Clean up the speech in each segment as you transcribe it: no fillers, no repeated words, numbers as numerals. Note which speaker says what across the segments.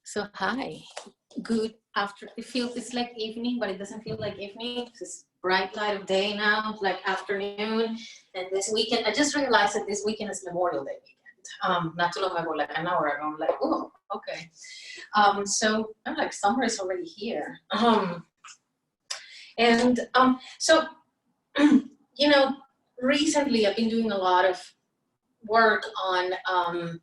Speaker 1: So hi, good after. It's like evening, but it doesn't feel like evening. It's bright light of day now, like afternoon. And this weekend, I just realized that this weekend is Memorial Day weekend. Not too long ago, like an hour ago, I'm like, oh, okay. So I'm like, summer is already here. So you know, recently I've been doing a lot of work on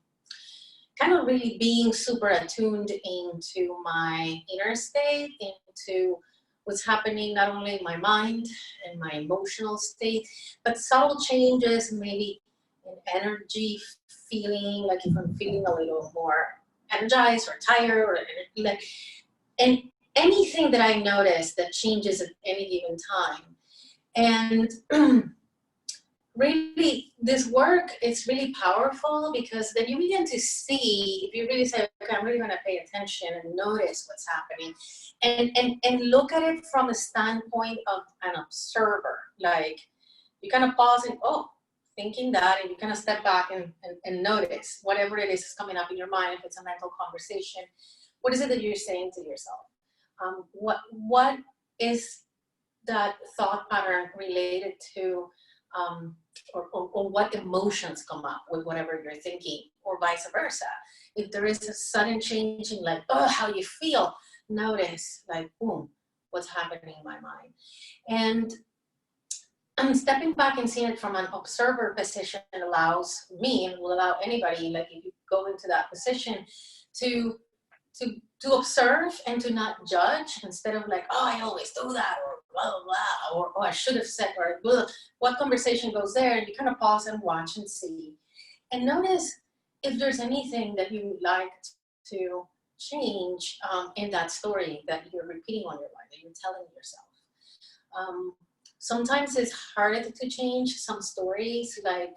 Speaker 1: kind of really being super attuned into my inner state, into what's happening not only in my mind and my emotional state, but subtle changes, maybe in energy, feeling like if I'm feeling a little more energized or tired or like, and anything that I notice that changes at any given time. And really, this work is really powerful because then you begin to see, if you really say, okay, I'm really going to pay attention and notice what's happening, and look at it from a standpoint of an observer. Like, you kind of pause and, oh, thinking that, and you kind of step back and notice whatever it is coming up in your mind. If it's a mental conversation, what is it that you're saying to yourself? What is that thought pattern related to, or what emotions come up with whatever you're thinking, or vice versa. If there is a sudden change in, like, oh, how you feel, notice, like, boom, what's happening in my mind. And I'm stepping back and seeing it from an observer position allows me, and will allow anybody, like if you go into that position, to to observe and to not judge, instead of like, oh, I always do that, or blah, blah, blah, or oh, I should have said, or blah. What conversation goes there, and you kind of pause and watch and see. And notice if there's anything that you would like to change in that story that you're repeating on your mind, that you're telling yourself. Sometimes it's harder to change some stories, like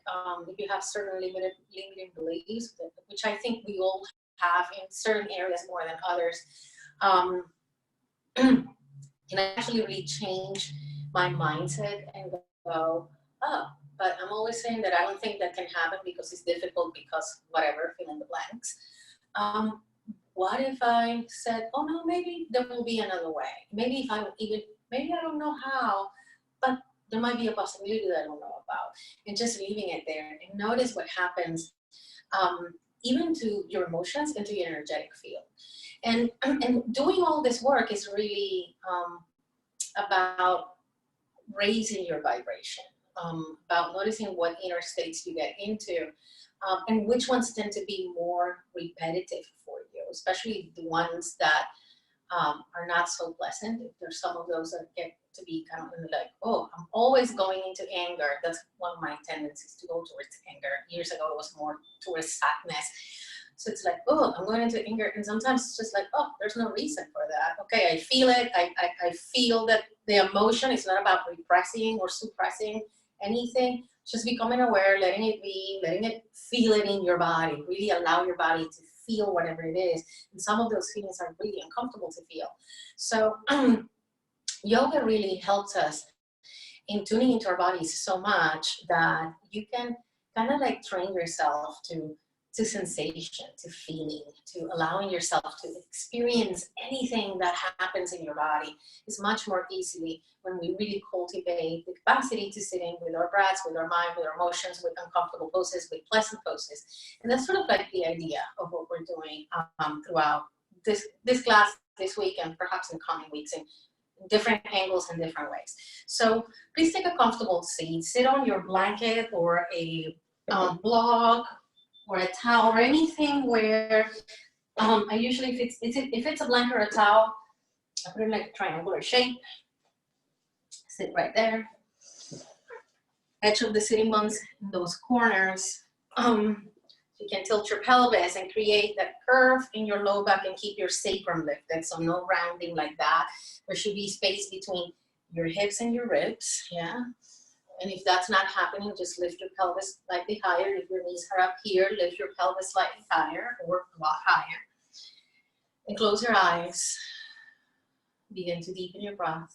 Speaker 1: if you have certain limiting beliefs, which I think we all have in certain areas more than others, can actually really change my mindset and go, oh, but I'm always saying that I don't think that can happen because it's difficult because whatever, fill in the blanks. What if I said, oh no, maybe there will be another way. Maybe if I even, maybe I don't know how, but there might be a possibility that I don't know about. And just leaving it there and notice what happens, even to your emotions and to your energetic field. And doing all this work is really about raising your vibration, about noticing what inner states you get into, and which ones tend to be more repetitive for you, especially the ones that are not so pleasant. If there's some of those that get to be kind of like, oh, I'm always going into anger. That's one of my tendencies, to go towards anger. Years ago, it was more towards sadness. So it's like, oh, I'm going into anger. And sometimes it's just like, oh, there's no reason for that. Okay, I feel it. I feel that the emotion is not about repressing or suppressing anything. Just becoming aware, letting it be, letting it feel it in your body. Really allow your body to feel whatever it is. And some of those feelings are really uncomfortable to feel. So yoga really helps us in tuning into our bodies so much that you can kind of like train yourself to sensation, to feeling, to allowing yourself to experience anything that happens in your body is much more easily when we really cultivate the capacity to sit in with our breaths, with our mind, with our emotions, with uncomfortable poses, with pleasant poses. And that's sort of like the idea of what we're doing throughout this class this week, and perhaps in coming weeks, in different angles and different ways. So please take a comfortable seat. Sit on your blanket or a block or a towel or anything where I usually, if it's a blanket or a towel, I put it in like a triangular shape. Sit right there. Edge of the sitting bones in those corners. You can tilt your pelvis and create that curve in your low back and keep your sacrum lifted. So no rounding like that. There should be space between your hips and your ribs. Yeah. And if that's not happening, just lift your pelvis slightly higher. If your knees are up here, lift your pelvis slightly higher or a lot higher. And close your eyes. Begin to deepen your breath.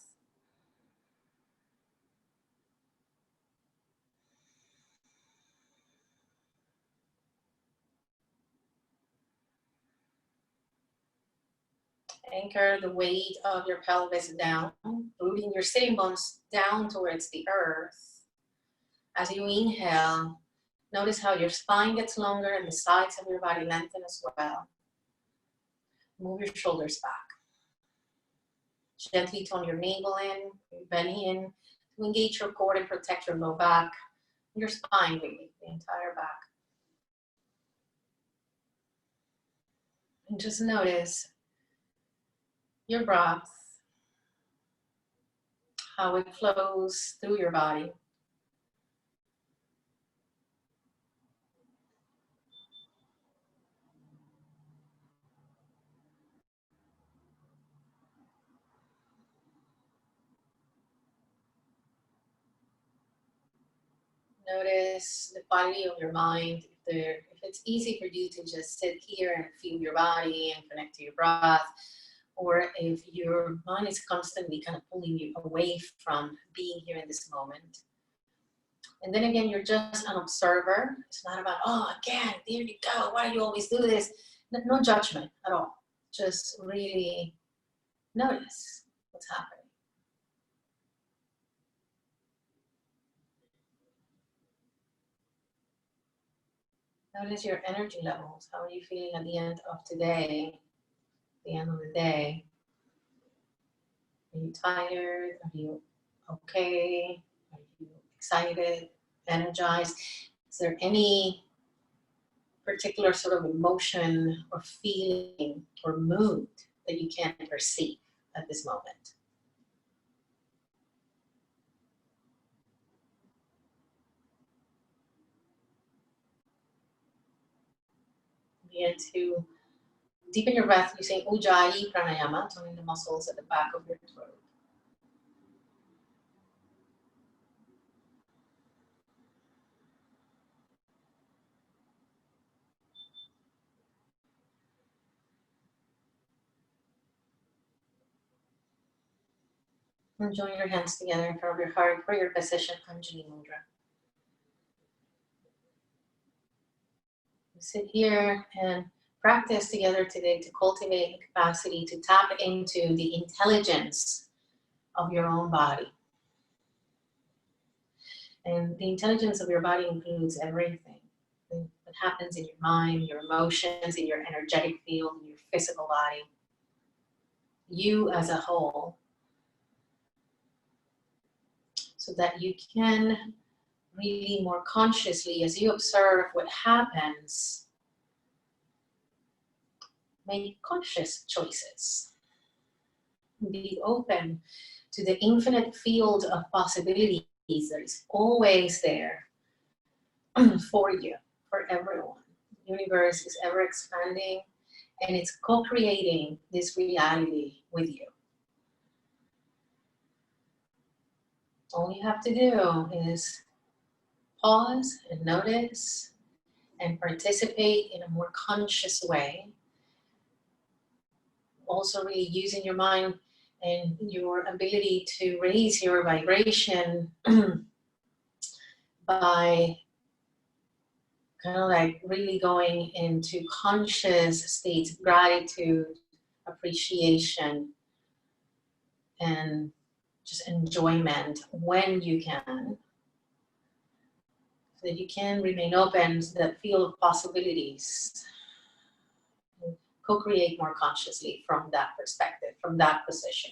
Speaker 1: Anchor the weight of your pelvis down, rooting your sitting bones down towards the earth. As you inhale, notice how your spine gets longer and the sides of your body lengthen as well. Move your shoulders back. Gently tone your navel in, your belly in, to engage your core and protect your low back, your spine really, the entire back. And just notice your breath, how it flows through your body. Notice the quality of your mind. If it's easy for you to just sit here and feel your body and connect to your breath, or if your mind is constantly kind of pulling you away from being here in this moment. And then again, you're just an observer. It's not about, oh, again, there you go. Why do you always do this? No judgment at all. Just really notice what's happening. Notice your energy levels. How are you feeling at the end of today? The end of the day. Are you tired? Are you okay? Are you excited, energized? Is there any particular sort of emotion or feeling or mood that you can't perceive at this moment? Begin to deepen your breath using Ujjayi Pranayama, toning the muscles at the back of your throat. And join your hands together in front of your heart for your position, Anjali Mudra. Sit here and practice together today to cultivate the capacity to tap into the intelligence of your own body. And the intelligence of your body includes everything that happens in your mind, your emotions, in your energetic field, in your physical body. You as a whole. So that you can really more consciously, as you observe what happens, make conscious choices. Be open to the infinite field of possibilities that is always there for you, for everyone. The universe is ever expanding and it's co-creating this reality with you. All you have to do is pause and notice and participate in a more conscious way. Also really using your mind and your ability to raise your vibration by kind of like really going into conscious states of gratitude, appreciation, and just enjoyment when you can. So that you can remain open to that field of possibilities. And co-create more consciously from that perspective, from that position.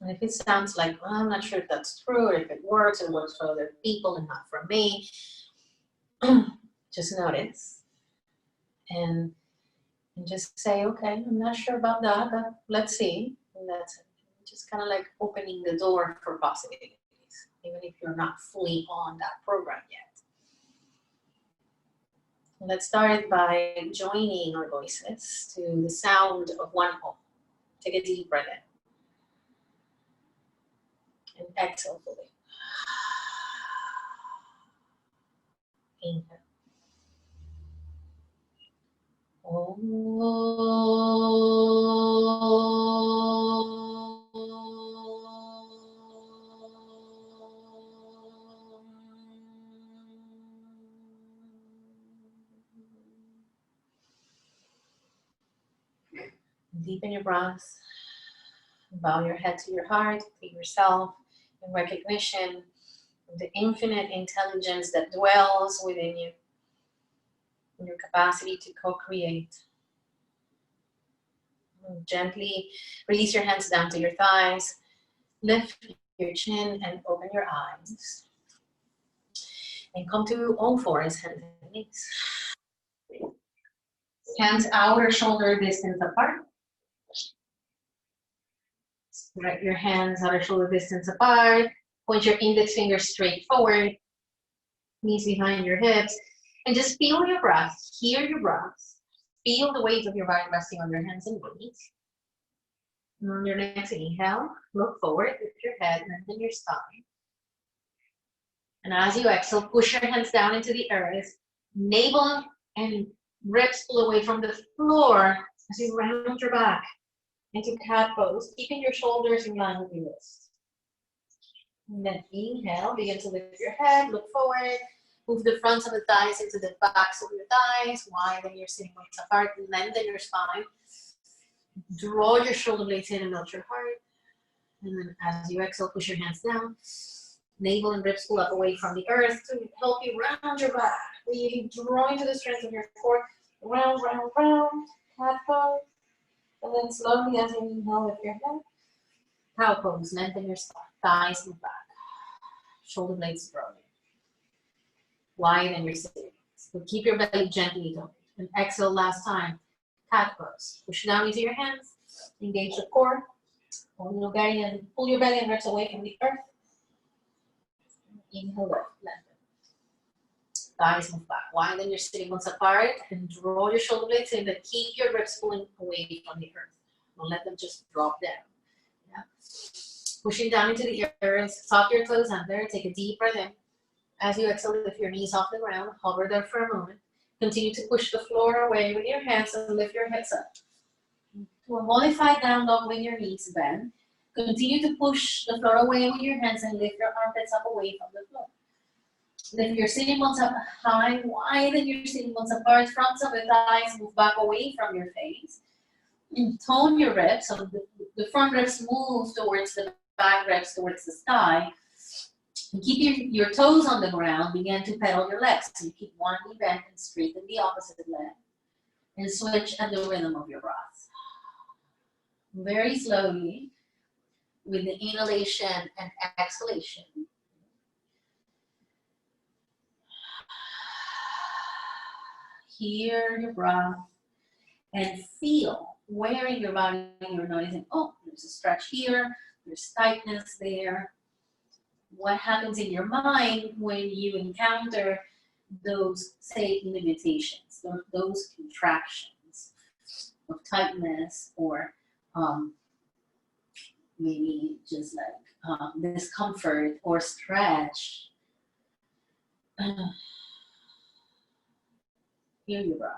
Speaker 1: And if it sounds like, well, I'm not sure if that's true, or if it works for other people and not for me, just notice. And just say, okay, I'm not sure about that, but let's see. And that's just kind of like opening the door for possibilities, even if you're not fully on that program yet. Let's start by joining our voices to the sound of one Om. Take a deep breath in and exhale fully. Inhale. Deepen your breath. Bow your head to your heart, to yourself, in recognition of the infinite intelligence that dwells within you, and your capacity to co-create. Gently release your hands down to your thighs, lift your chin and open your eyes. And come to all fours, hands and knees. Hands outer shoulder distance apart. Spread your hands outer shoulder distance apart. Point your index finger straight forward. Knees behind your hips. And just feel your breath. Hear your breath. Feel the weight of your body resting on your hands and knees. And on your next inhale, look forward, lift your head, lengthen your spine. And as you exhale, push your hands down into the earth. Navel and ribs pull away from the floor as you round your back into cat pose, keeping your shoulders in line with your wrists. And then inhale, begin to lift your head, look forward, move the fronts of the thighs into the backs of your thighs, widen your sitting bones apart, lengthen your spine. Draw your shoulder blades in and melt your heart. And then as you exhale, push your hands down. Navel and ribs pull up away from the earth to help you round your back. Really draw into the strength of your core. Round, round, round. Cat pose. And then slowly as you inhale, lift your head. Cow pose. Lengthen your thighs move back. Shoulder blades draw in. Widen your sitting. So keep your belly gently down. And exhale last time. Cat pose. Push down into your hands. Engage the core. Pull your belly and ribs away from the earth. Inhale, lift, lengthen. Thighs move back. Widen your sitting bones apart and draw your shoulder blades in, but keep your ribs pulling away from the earth. Don't let them just drop down. Yeah. Pushing down into the earth, tuck your toes under, take a deep breath in. As you exhale, lift your knees off the ground, hover there for a moment. Continue to push the floor away with your hands and lift your hips up. To a modified down dog with your knees bend. Continue to push the floor away with your hands and lift your armpits up away from the floor. Lift your sitting bones up high, widen your sitting bones apart, fronts of the thighs move back away from your face. And tone your ribs, so the front ribs move towards the back ribs, towards the thigh. And keep your toes on the ground, begin to pedal your legs. So you keep one knee bent and straighten the opposite leg. And switch at the rhythm of your breath. Very slowly, with the inhalation and exhalation. Hear your breath and feel where in your body you're noticing, oh, there's a stretch here, there's tightness there. What happens in your mind when you encounter those, say, limitations, those contractions of tightness or maybe just like discomfort or stretch. Hear your breath.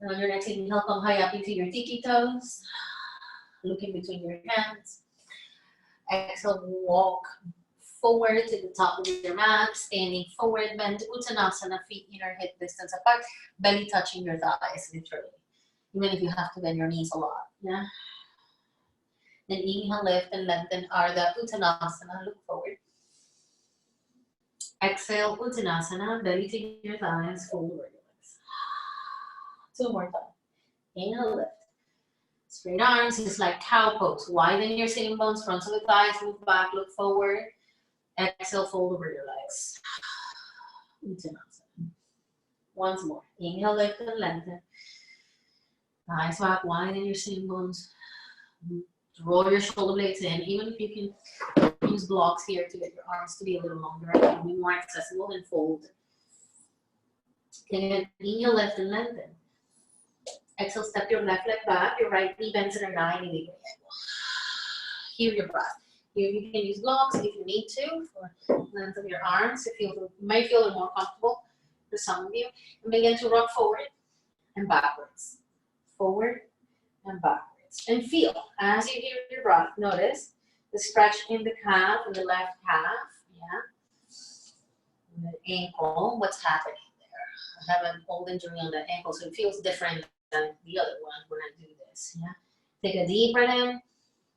Speaker 1: Now your next inhale, come high up into your tiki toes. Look in between your hands. Exhale, walk forward to the top of your mat, standing forward, bend Uttanasana, feet inner hip distance apart, belly touching your thighs, literally. Even if you have to bend your knees a lot, yeah? Then inhale, lift and lengthen Ardha Uttanasana, look forward. Exhale, Uttanasana, belly to your thighs, fold over your legs. 2 more times. Inhale, lift. Straight arms, just like cow pose. Widen your sitting bones, fronts of the thighs, move back, look forward. Exhale, fold over your legs. Uttanasana. Once more. Inhale, lift and lengthen. Thighs back, widen your sitting bones. Draw your shoulder blades in. Even if you can use blocks here to get your arms to be a little longer and be more accessible, and fold. Again, inhale, lift and lengthen. Exhale, step your left leg back, your right knee bends at a 90-degree angle. Hear your breath. Here you can use blocks if you need to for length of your arms. You may feel a little more comfortable for some of you. And begin to rock forward and backwards. Forward and backwards. And feel, as you hear your breath, notice the stretch in the calf, in the left calf. Yeah. And the ankle, what's happening there? I have an old injury on the ankle, so it feels different than the other one when I do this. Yeah. Take a deep breath in.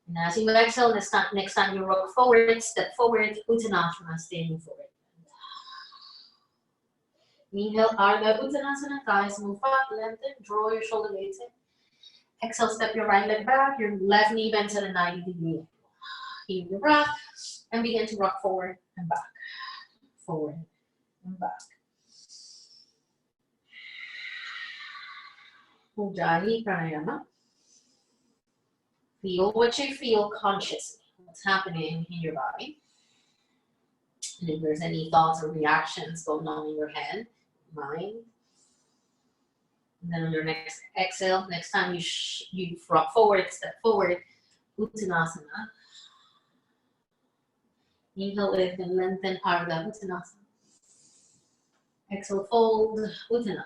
Speaker 1: And as you exhale, next time you rock forward, step forward, Uttanasana, standing forward. Inhale, Ardha Uttanasana, thighs move up, lengthen, draw your shoulder blades in. Exhale, step your right leg back, your left knee bends at a 90-degree angle. Keep your breath and begin to rock forward and back. Forward and back. Ujjayi Pranayama. Feel what you feel consciously. What's happening in your body. And if there's any thoughts or reactions going on in your head, mind. And then on your next exhale, next time you rock forward, step forward, Uttanasana. Inhale, lift and lengthen, Ardha Uttanasana. Exhale, fold, Uttanasana.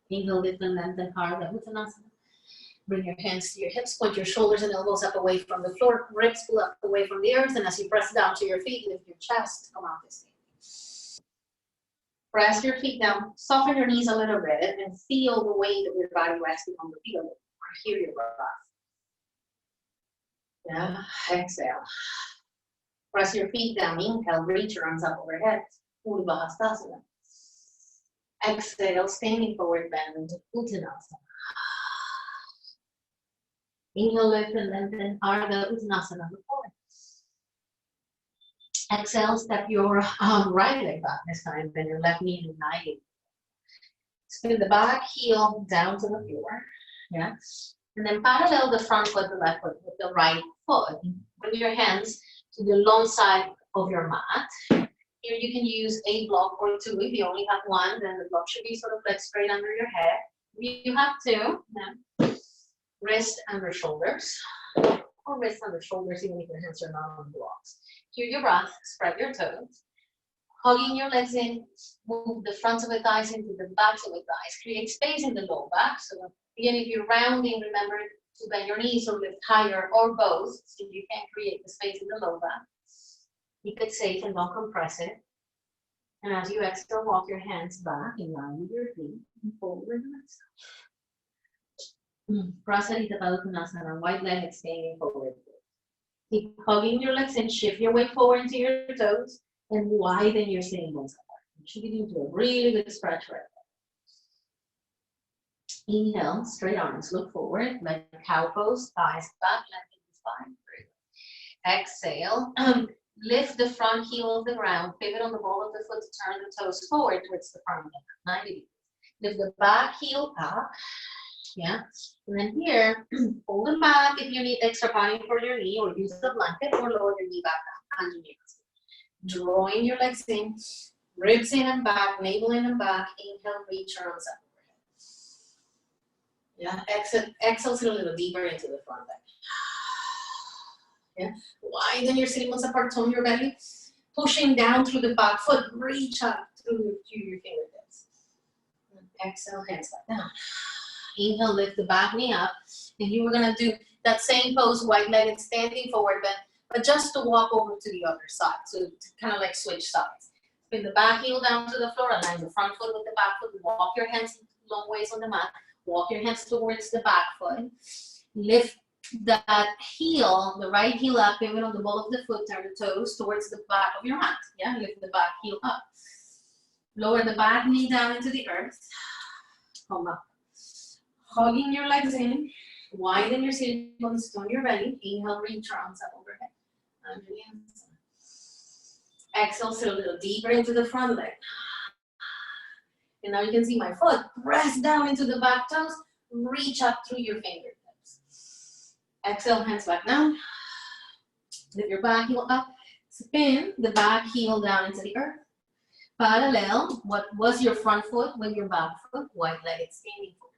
Speaker 1: Inhale, lift and lengthen, Ardha Uttanasana. Bring your hands to your hips, point your shoulders and elbows up away from the floor, ribs pull up away from the earth, and as you press down to your feet, lift your chest, come out this way. Press your feet down, soften your knees a little bit, and feel the weight of your body resting on the feet a little more. Hear your breath. Yeah, exhale. Press your feet down, inhale, reach your arms up overhead, Urdhva Hastasana. Exhale, standing forward bend, Uttanasana. Inhale, lift and lengthen, Ardha Uttanasana. Exhale, step your right leg back this time, bend your left knee to 90. Spin the back heel down to the floor. Yeah. And then parallel the front foot, the left foot with the right foot. Bring your hands to the long side of your mat. Here you can use a block or two. If you only have one, then the block should be sort of like straight under your head. If you have two, then wrist under shoulders, or wrist under shoulders, even if your hands are not on blocks. Hear your breath, spread your toes, hugging your legs in, move the fronts of the thighs into the backs of the thighs, create space in the low back. So again, if you're rounding, remember to bend your knees or lift higher or both, so you can create the space in the low back. Keep it safe and don't compress it. And as you exhale, walk your hands back in line with your feet and forward and exhale. Prasarita Padottanasana, white leg extending forward. Keep hugging your legs and shift your weight forward into your toes and widen your sitting bones apart. You should be doing a really good stretch right there. Inhale, straight arms, look forward, like cow pose, thighs back, lengthen the spine. Exhale, lift the front heel of the ground, pivot on the ball of the foot to turn the toes forward towards the front of the 90 degrees. Lift the back heel up. Yeah, and then here, hold them back if you need extra padding for your knee, or use the blanket, or lower your knee back down underneath. Drawing your legs in, ribs in and back, navel in and back. Inhale, reach your arms up overhead. Yeah, exhale a little deeper into the front leg. Yeah, widen your sitting bones apart, tone your belly, pushing down through the back foot, reach up through your fingertips. Exhale, hands back down. Inhale, lift the back knee up, and you were gonna do that same pose, white-legged, standing forward bend, but just to walk over to the other side, so to kind of like switch sides. Spin the back heel down to the floor, align the front foot with the back foot, walk your hands long ways on the mat, walk your hands towards the back foot, lift that heel, the right heel up, pivot on the ball of the foot, turn the toes towards the back of your mat. Yeah, lift the back heel up. Lower the back knee down into the earth. Come up. Hugging your legs in, widen your sitting bones, tone your belly. Inhale, reach your arms up overhead. Exhale, sit a little deeper into the front leg. And now you can see my foot. Press down into the back toes. Reach up through your fingertips. Exhale, hands back down. Lift your back heel up. Spin the back heel down into the earth. Parallel what was your front foot with your back foot, white-legged standing forward.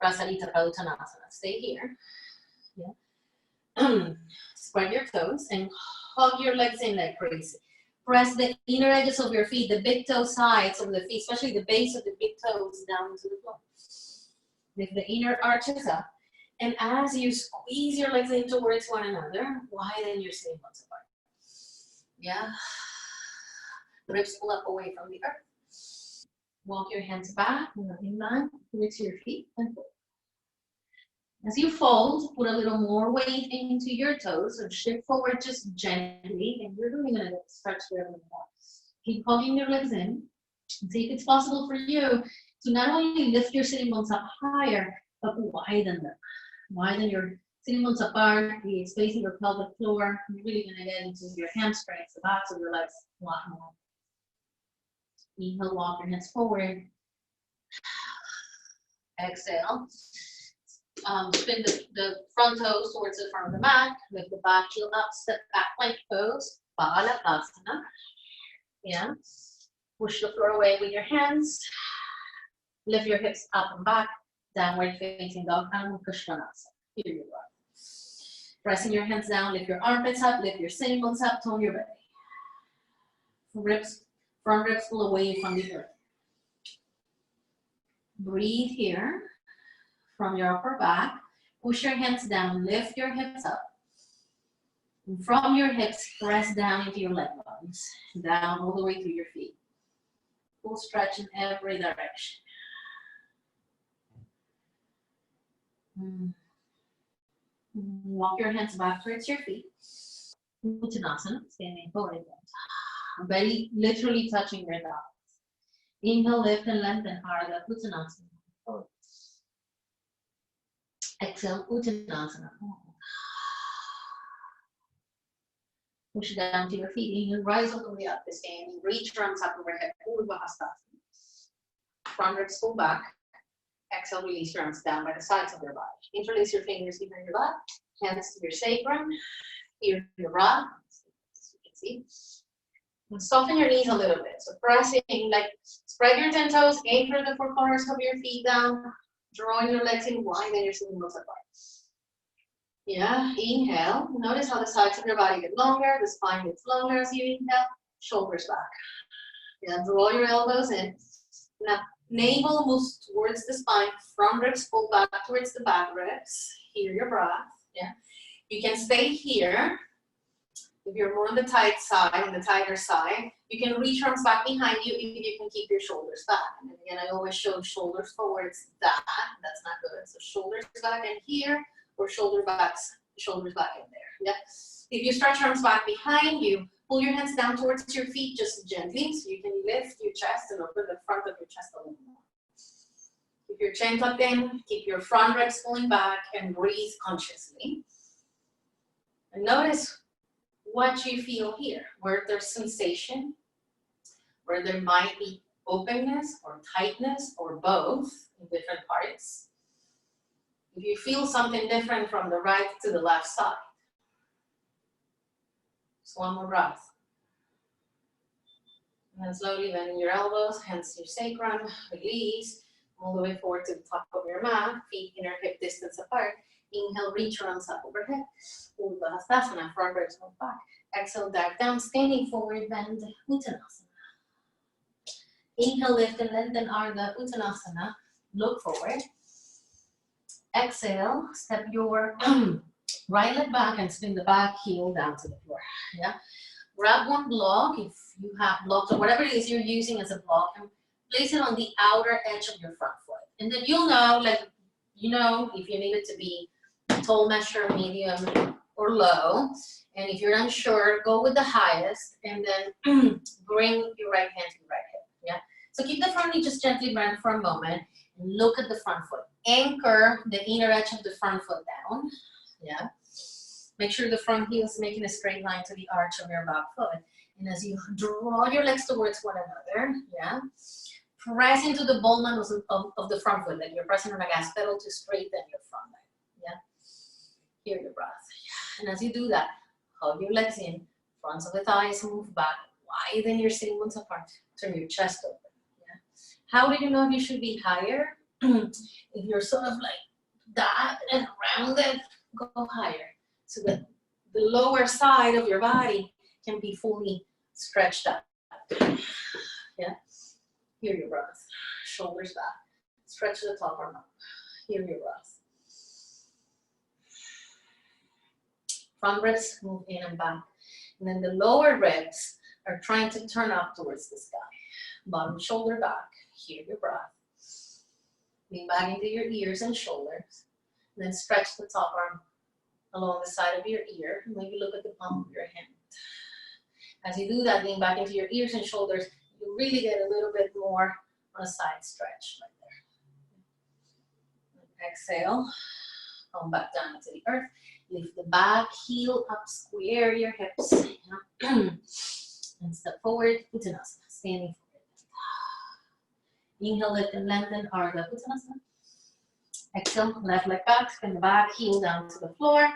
Speaker 1: Prasarita Padottanasana. Stay here. Yeah. Spread your toes and hug your legs in like crazy. Press the inner edges of your feet, the big toe sides of the feet, especially the base of the big toes down to the floor. Lift the inner arches up. And as you squeeze your legs in towards one another, widen your sitting bones apart. Yeah. Ribs pull up away from the earth. Walk your hands back, in line, towards your feet, and fold. As you fold, put a little more weight into your toes and shift forward just gently, and you're really gonna stretch your legs. Keep hugging your legs in. And see if it's possible for you to not only lift your sitting bones up higher, but widen them. Widen your sitting bones apart, the space in your pelvic floor. You're really gonna get into your hamstrings, the backs of your legs a lot more. Inhale, walk your hands forward. Exhale. Spin the front toes towards the front of the mat. Lift the back heel up, step back, plank pose. Balasana. Yeah. Push the floor away with your hands. Lift your hips up and back. Downward facing dog and Uttanasana. Here you go. Pressing your hands down, lift your armpits up, lift your sitting bones up, tone your belly. Front ribs pull away from the earth. Breathe here from your upper back. Push your hands down, lift your hips up. And from your hips, press down into your leg bones, down all the way to your feet. Full stretch in every direction. Walk your hands back towards your feet. Uttanasana, standing forward. Belly literally touching your thighs. Inhale, lift and lengthen, Ardha Uttanasana. Exhale, Uttanasana. Push down to your feet. Inhale, rise all the way up to standing. Reach arms up overhead. Urdhva Hastasana. Front ribs pull back. Exhale, release your arms down by the sides of your body. Interlace your fingers behind your butt. Hands to your sacrum. Here your breath. As you can see. And soften your knees a little bit. So pressing, like spread your 10 toes, anchor the four corners of your feet down, drawing your legs in, widen your sitting bones apart. Yeah, inhale. Notice how the sides of your body get longer, the spine gets longer as you inhale, shoulders back. Yeah, draw your elbows in. Now, navel moves towards the spine, front ribs pull back towards the back ribs. Hear your breath. Yeah, you can stay here. If you're more on the tight side, on the tighter side, you can reach arms back behind you if you can keep your shoulders back. And again, I always show shoulders forwards, that's not good. So shoulders back in here, or shoulders back in there, yeah? If you stretch arms back behind you, pull your hands down towards your feet just gently, so you can lift your chest and open the front of your chest a little more. Keep your chin tucked in, keep your front ribs pulling back, and breathe consciously. And notice what you feel here, where there's sensation, where there might be openness or tightness or both in different parts. If you feel something different from the right to the left side. Just one more breath. And then slowly bending your elbows, hands to your sacrum, release, all the way forward to the top of your mat, feet inner hip distance apart. Inhale, reach arms up overhead. Urdhva Hastasana, front ribs move back. Exhale, dive down, standing forward, bend, Uttanasana. Inhale, lift and lengthen, Ardha Uttanasana. Look forward. Exhale, step your right leg back and spin the back heel down to the floor. Yeah. Grab one block, if you have blocks or whatever it is you're using as a block, and place it on the outer edge of your front foot. And then you'll know, like, you know, if you need it to be tall measure, medium, or low. And if you're unsure, go with the highest, and then bring your right hand to the right hip. Yeah. So keep the front knee just gently bent for a moment, and look at the front foot. Anchor the inner edge of the front foot down. Yeah. Make sure the front heel is making a straight line to the arch of your back foot. And as you draw your legs towards one another, yeah, press into the ball muscles of the front foot, like you're pressing on a gas pedal to straighten your front leg. Yeah. Hear your breath. And as you do that, hug your legs in, fronts of the thighs move back, widen your sitting bones apart, turn your chest open. Yeah. How do you know if you should be higher? If you're sort of like that and rounded, go higher. So that the lower side of your body can be fully stretched up. Yeah. Hear your breath. Shoulders back. Stretch the top arm up. Hear your breath. Front ribs move in and back. And then the lower ribs are trying to turn up towards the sky. Bottom shoulder back. Hear your breath. Lean back into your ears and shoulders. And then stretch the top arm along the side of your ear. Maybe look at the palm of your hand. As you do that, lean back into your ears and shoulders. You really get a little bit more on a side stretch right there. Exhale. Come back down to the earth. Lift the back heel up. Square your hips. And step forward. Uttanasana. Standing forward. Inhale, lift and lengthen. Ardha Uttanasana. Exhale, left leg back, spin the back, heel down to the floor.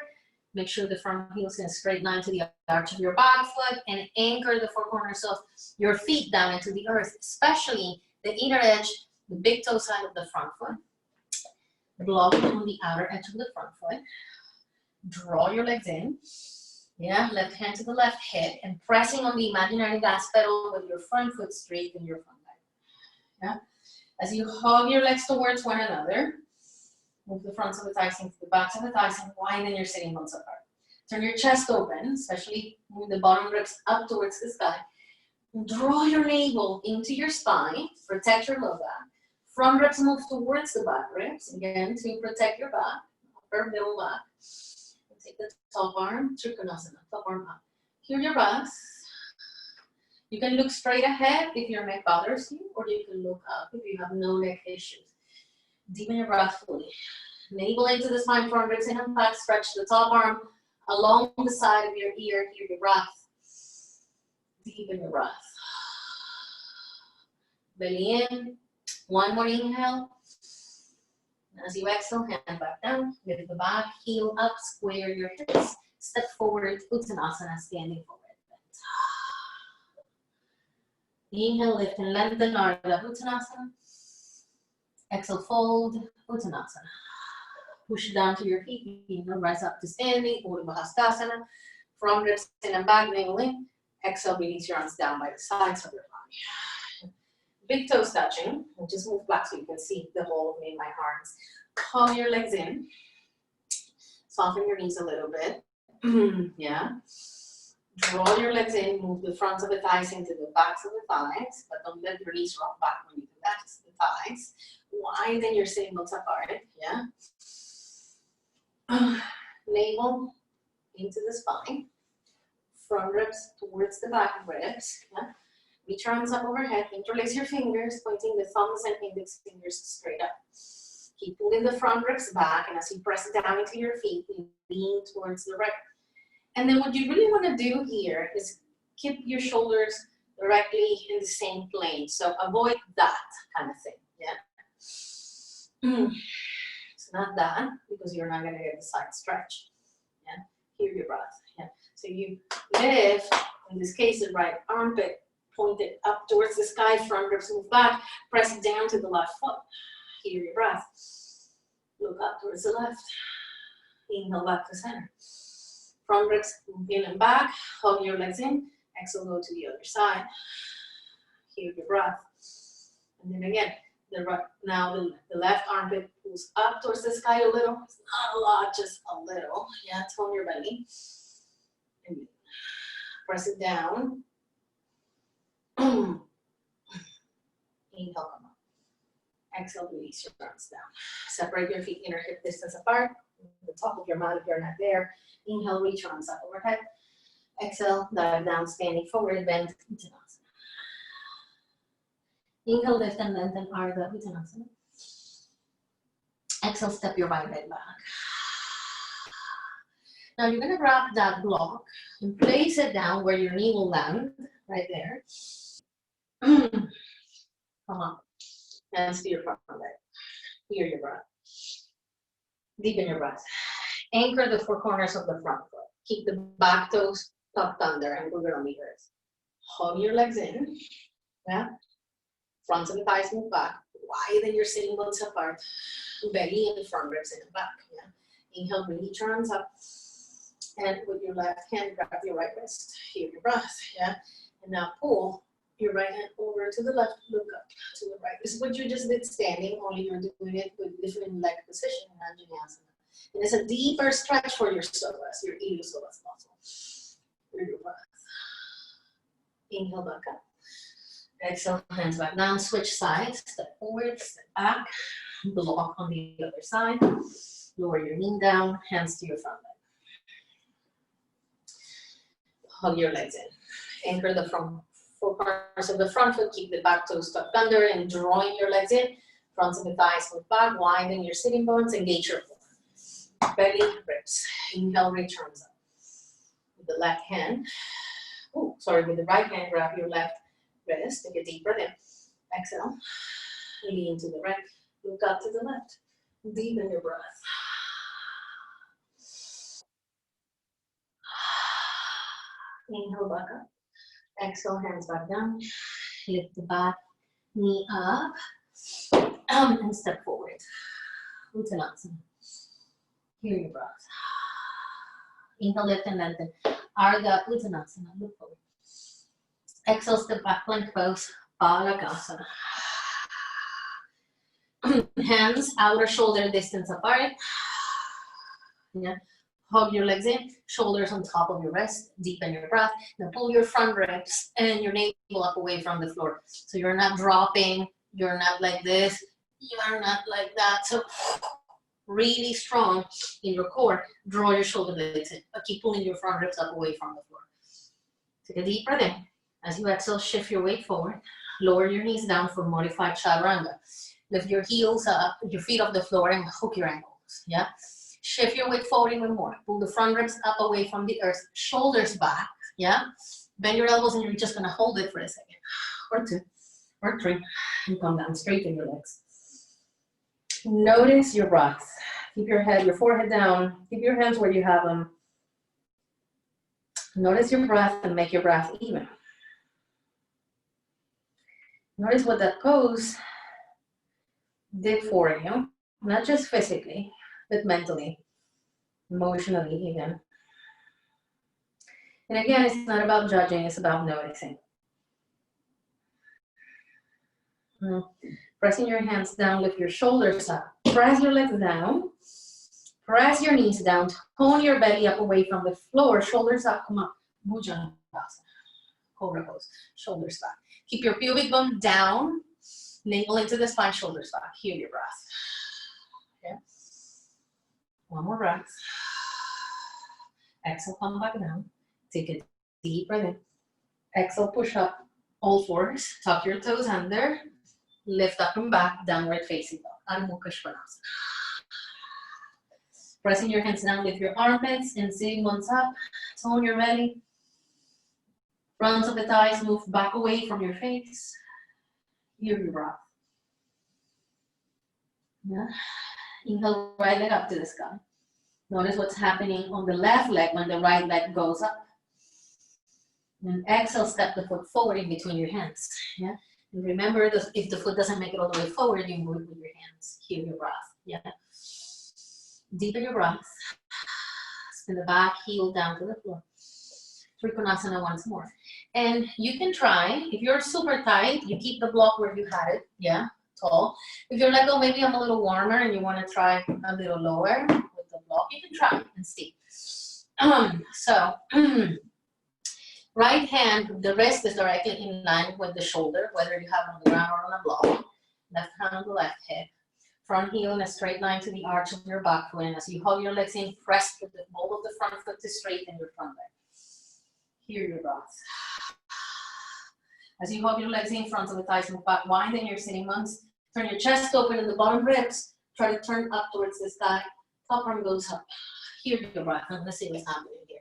Speaker 1: Make sure the front heel is in a straight line to the arch of your back foot and anchor the four corners of your feet down into the earth, especially the inner edge, the big toe side of the front foot. Block on the outer edge of the front foot. Draw your legs in. Yeah, left hand to the left hip and pressing on the imaginary gas pedal with your front foot straight in your front leg. Yeah. As you hug your legs towards one another, move the fronts of the thighs into the backs of the thighs and widen your sitting bones apart. Turn your chest open, especially move the bottom ribs up towards the sky. Draw your navel into your spine, protect your low back. Front ribs move towards the back ribs, again, to protect your back, upper middle back. Take the top arm, Trikonasana, top arm up. Hear your breath. You can look straight ahead if your neck bothers you, or you can look up if you have no neck issues. Deepen your breath fully. Navel into the spine, front ribs in and back. Stretch the top arm along the side of your ear. Hear your breath. Deepen your breath. Belly in. One more inhale. As you exhale, hand back down. Lift the back, heel up, square your hips. Step forward, Uttanasana, standing forward. Inhale, lift and lengthen, Ardha Uttanasana. Exhale, fold, Uttanasana. Push down to your feet, rise up to standing, Urdhva Hastasana. Front ribs in and back, navel in. Exhale, release your arms down by the sides of your body. Big toes touching, and just move back so you can see the whole of me in my arms. Call your legs in. Soften your knees a little bit. Yeah. Draw your legs in, move the fronts of the thighs into the backs of the thighs, but don't let your knees rock back when you do that, just the thighs. Widen your sitting bones apart, yeah. Navel into the spine. Front ribs towards the back ribs, yeah. Reach your arms up overhead, interlace your fingers, pointing the thumbs and index fingers straight up. Keep pulling the front ribs back, and as you press down into your feet, you lean towards the right. And then what you really want to do here is keep your shoulders directly in the same plane. So avoid that kind of thing, yeah? It's not that, because you're not going to get the side stretch, yeah? Hear your breath, yeah? So you lift, in this case, the right armpit pointed up towards the sky, front ribs move back, press down to the left foot. Hear your breath. Look up towards the left. Inhale back to center. Front ribs move in and back. Hug your legs in. Exhale, go to the other side. Hear your breath. And then again, the left armpit pulls up towards the sky a little. It's not a lot, just a little. Yeah, tone your belly. And press it down. Inhale, come up. Exhale, release your arms down. Separate your feet inner hip distance apart. The top of your mat if you're not there. Inhale, reach your arms up overhead. Exhale, dive down, standing forward, bend, Uttanasana. Inhale, lift and lengthen, Ardha Uttanasana. Exhale, step your right leg back. Now you're gonna grab that block and place it down where your knee will land, right there. Come on. Hands to your front leg. Hear your breath. Deepen your breath. Anchor the four corners of the front foot. Keep the back toes tucked under and move it on the earth. Hug your legs in. Yeah. Front of the thighs move back. Widen your sitting bones apart. Belly and front ribs in the back. Yeah. Inhale, reach your arms up. And with your left hand, grab your right wrist. Hear your breath. Yeah. And now pull your right hand over to the left, look up to the right. This is what you just did standing, only you're doing it with different leg position in Anjaneyasana. And it's a deeper stretch for your psoas, your iliopsoas muscle. Through your breath. Inhale back up. Exhale, hands back down, switch sides, step forward, step back, block on the other side, lower your knee down, hands to your front leg. Hug your legs in. Anchor the front, four corners of the front foot, keep the back toes tucked under and drawing your legs in. Front of the thighs move back, widen your sitting bones, engage your core. Belly, ribs. Inhale, reach arms up. With the left hand, with the right hand, grab your left wrist, take a deep breath in. Exhale, lean to the right, look up to the left. Deepen your breath. Inhale back up. Exhale, hands back down. Lift the back knee up. And step forward. Uttanasana. Hear your breath. Inhale, lift and lengthen. Ardha Uttanasana. Look forward. Exhale, step back, plank pose. Balasana. Hands outer shoulder distance apart. Yeah. Hug your legs in, shoulders on top of your wrist, deepen your breath. Now pull your front ribs and your navel up away from the floor. So you're not dropping, you're not like this, you're not like that. So really strong in your core, draw your shoulder blades in, but keep pulling your front ribs up away from the floor. Take a deep breath in. As you exhale, shift your weight forward. Lower your knees down for modified chaturanga. Lift your heels up, your feet off the floor and hook your ankles, yeah? Shift your weight forward even more. Pull the front ribs up away from the earth, shoulders back, yeah? Bend your elbows and you're just gonna hold it for a second, or two, or three, and come down, straighten your legs. Notice your breath. Keep your head, your forehead down, keep your hands where you have them. Notice your breath and make your breath even. Notice what that pose did for you, not just physically, but mentally, emotionally even. And again, it's not about judging, it's about noticing. Pressing your hands down, lift your shoulders up. Press your legs down. Press your knees down. Tone your belly up away from the floor. Shoulders up, come up. Bhujangasana. Cobra pose. Shoulders back. Keep your pubic bone down. Navel into the spine, shoulders back. Hear your breath. Okay. One more breath. Exhale, come back down. Take a deep breath in. Exhale, push up all fours. Tuck your toes under. Lift up and back, downward facing dog. Adho Mukha Svanasana. Pressing your hands down, lift your armpits and sitting bones up. Tone your belly. Fronts of the thighs move back away from your face. Hear your breath. Yeah. Inhale, right leg up to the sky. Notice what's happening on the left leg when the right leg goes up. And exhale, step the foot forward in between your hands. Yeah. And remember, if the foot doesn't make it all the way forward, you move it with your hands. Hear your breath. Yeah. Deepen your breath. Spin the back heel down to the floor. Trikonasana once more. And you can try, if you're super tight, you keep the block where you had it. Yeah. Tall. If you're like, oh, maybe I'm a little warmer and you want to try a little lower with the block, you can try and see. Right hand, the wrist is directly in line with the shoulder, whether you have it on the ground or on a block. Left hand on the left hip. Front heel in a straight line to the arch of your back foot. And as you hug your legs in, press with the ball of the front foot to straighten your front leg. Hear your breath. As you hug your legs in, front of the thighs move back, widen your sitting bones. Turn your chest open and the bottom ribs. Try to turn up towards the sky. Top arm goes up. Hear your breath. I'm gonna see what's happening here.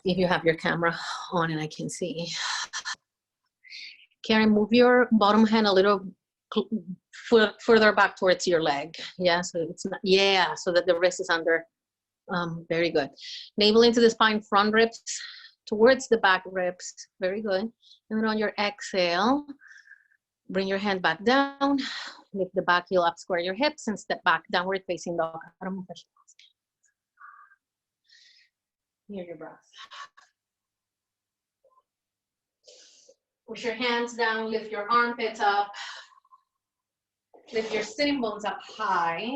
Speaker 1: If you have your camera on and I can see. Karen, move your bottom hand a little further back towards your leg. Yeah, so it's not, yeah, so that the wrist is under. Very good. Navel into the spine, front ribs towards the back ribs. Very good. And then on your exhale, bring your hand back down, lift the back heel up, square your hips, and step back, downward facing dog. Hear your breath. Push your hands down, lift your armpits up, lift your sitting bones up high,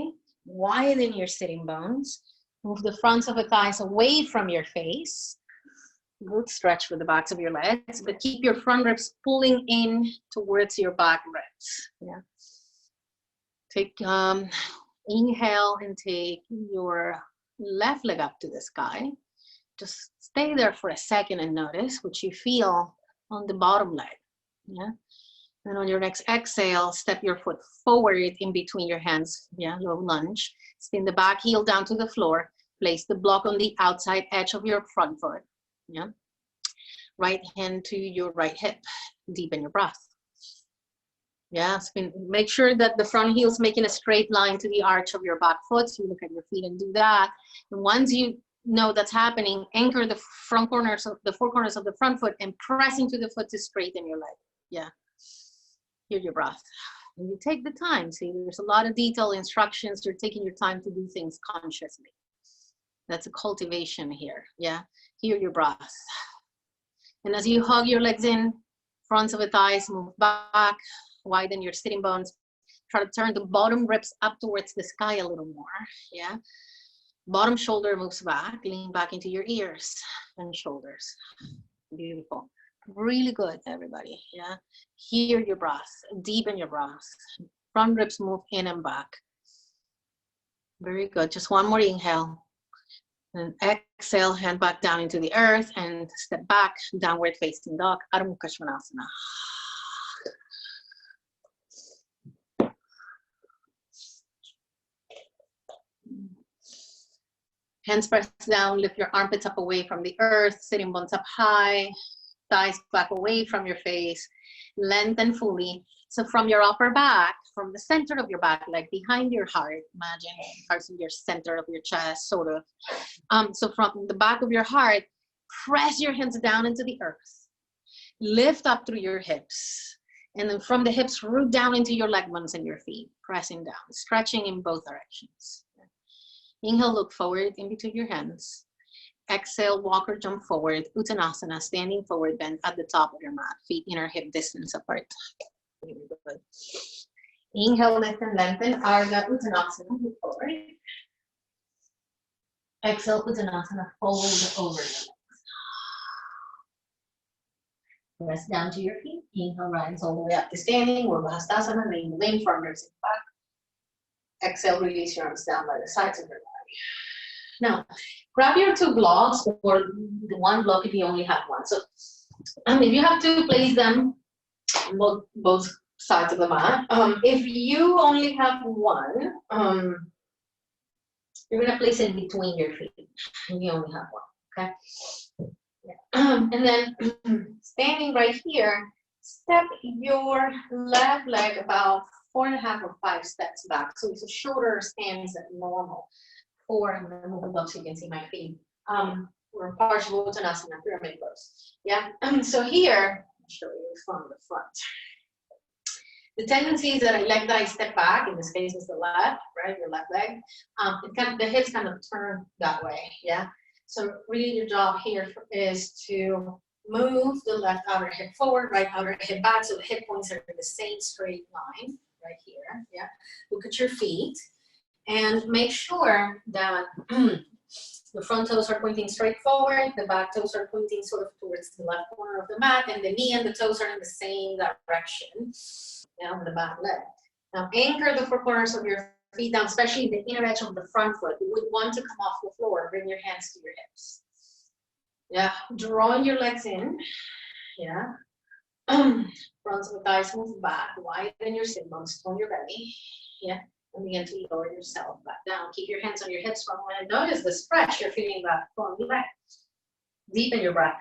Speaker 1: widen your sitting bones, move the fronts of the thighs away from your face. Good stretch for the backs of your legs, but keep your front ribs pulling in towards your back ribs. Yeah. Take inhale and take your left leg up to the sky. Just stay there for a second and notice what you feel on the bottom leg. Yeah. And on your next exhale, step your foot forward in between your hands. Yeah, low lunge. Spin the back heel down to the floor. Place the block on the outside edge of your front foot. Yeah. Right hand to your right hip. Deepen your breath. Yeah, spin. Make sure that the front heel is making a straight line to the arch of your back foot. So you look at your feet and do that. And once you know that's happening, anchor the front corners of the four corners of the front foot and press into the foot to straighten your leg. Yeah. Hear your breath. And you take the time. See, there's a lot of detailed instructions. You're taking your time to do things consciously. That's a cultivation here. Yeah. Hear your breath. And as you hug your legs in, fronts of the thighs move back, widen your sitting bones. Try to turn the bottom ribs up towards the sky a little more. Yeah. Bottom shoulder moves back, lean back into your ears and shoulders. Beautiful. Really good, everybody. Yeah. Hear your breath. Deepen your breath. Front ribs move in and back. Very good. Just one more inhale. And exhale, hand back down into the earth and step back, downward facing dog, Adho Mukha Svanasana. Hands pressed down, lift your armpits up away from the earth, sitting bones up high, thighs back away from your face, lengthen fully. So from your upper back, from the center of your back, like behind your heart, imagine heart's in your center of your chest, sort of. So from the back of your heart, press your hands down into the earth. Lift up through your hips. And then from the hips, root down into your leg bones and your feet, pressing down, stretching in both directions. Inhale, look forward in between your hands. Exhale, walk or jump forward, Uttanasana, standing forward, bend at the top of your mat, feet inner hip distance apart. Really good. Inhale, lift and lengthen, Ardha Uttanasana, move forward. Exhale, Uttanasana, fold over your legs. Press down to your feet. Inhale, rise all the way up to standing, Urdhva lean the front ribs in back. Exhale, release your arms down by the sides of your body. Now, grab your two blocks, or the one block if you only have one. So, if you have to place them both sides of the mat. If you only have one, you're gonna place it between your feet. And you only have one, okay? Yeah. And then standing right here, step your left leg about 4.5 or 5 steps back. So it's a shorter stance than normal. Or I'm gonna move it up so you can see my feet. Or partial Uttanasana, pyramid pose. Yeah. So here, I'll show you from the front. The tendency is that I step back. In this case, is the left, right? Your left leg. The hips kind of turn that way. Yeah. So really, your job here is to move the left outer hip forward, right outer hip back, so the hip points are in the same straight line, right here. Yeah. Look at your feet. And make sure that the front toes are pointing straight forward, the back toes are pointing sort of towards the left corner of the mat, and the knee and the toes are in the same direction, on the back leg. Now anchor the four corners of your feet down, especially the inner edge of the front foot. You would want to come off the floor, bring your hands to your hips. Yeah, drawing your legs in, yeah. Fronts of the thighs move back, widen your sit bones, tone your belly, yeah. And begin to lower yourself back down. Keep your hands on your hips for a moment. Notice the stretch you're feeling back from the back. Deepen your breath.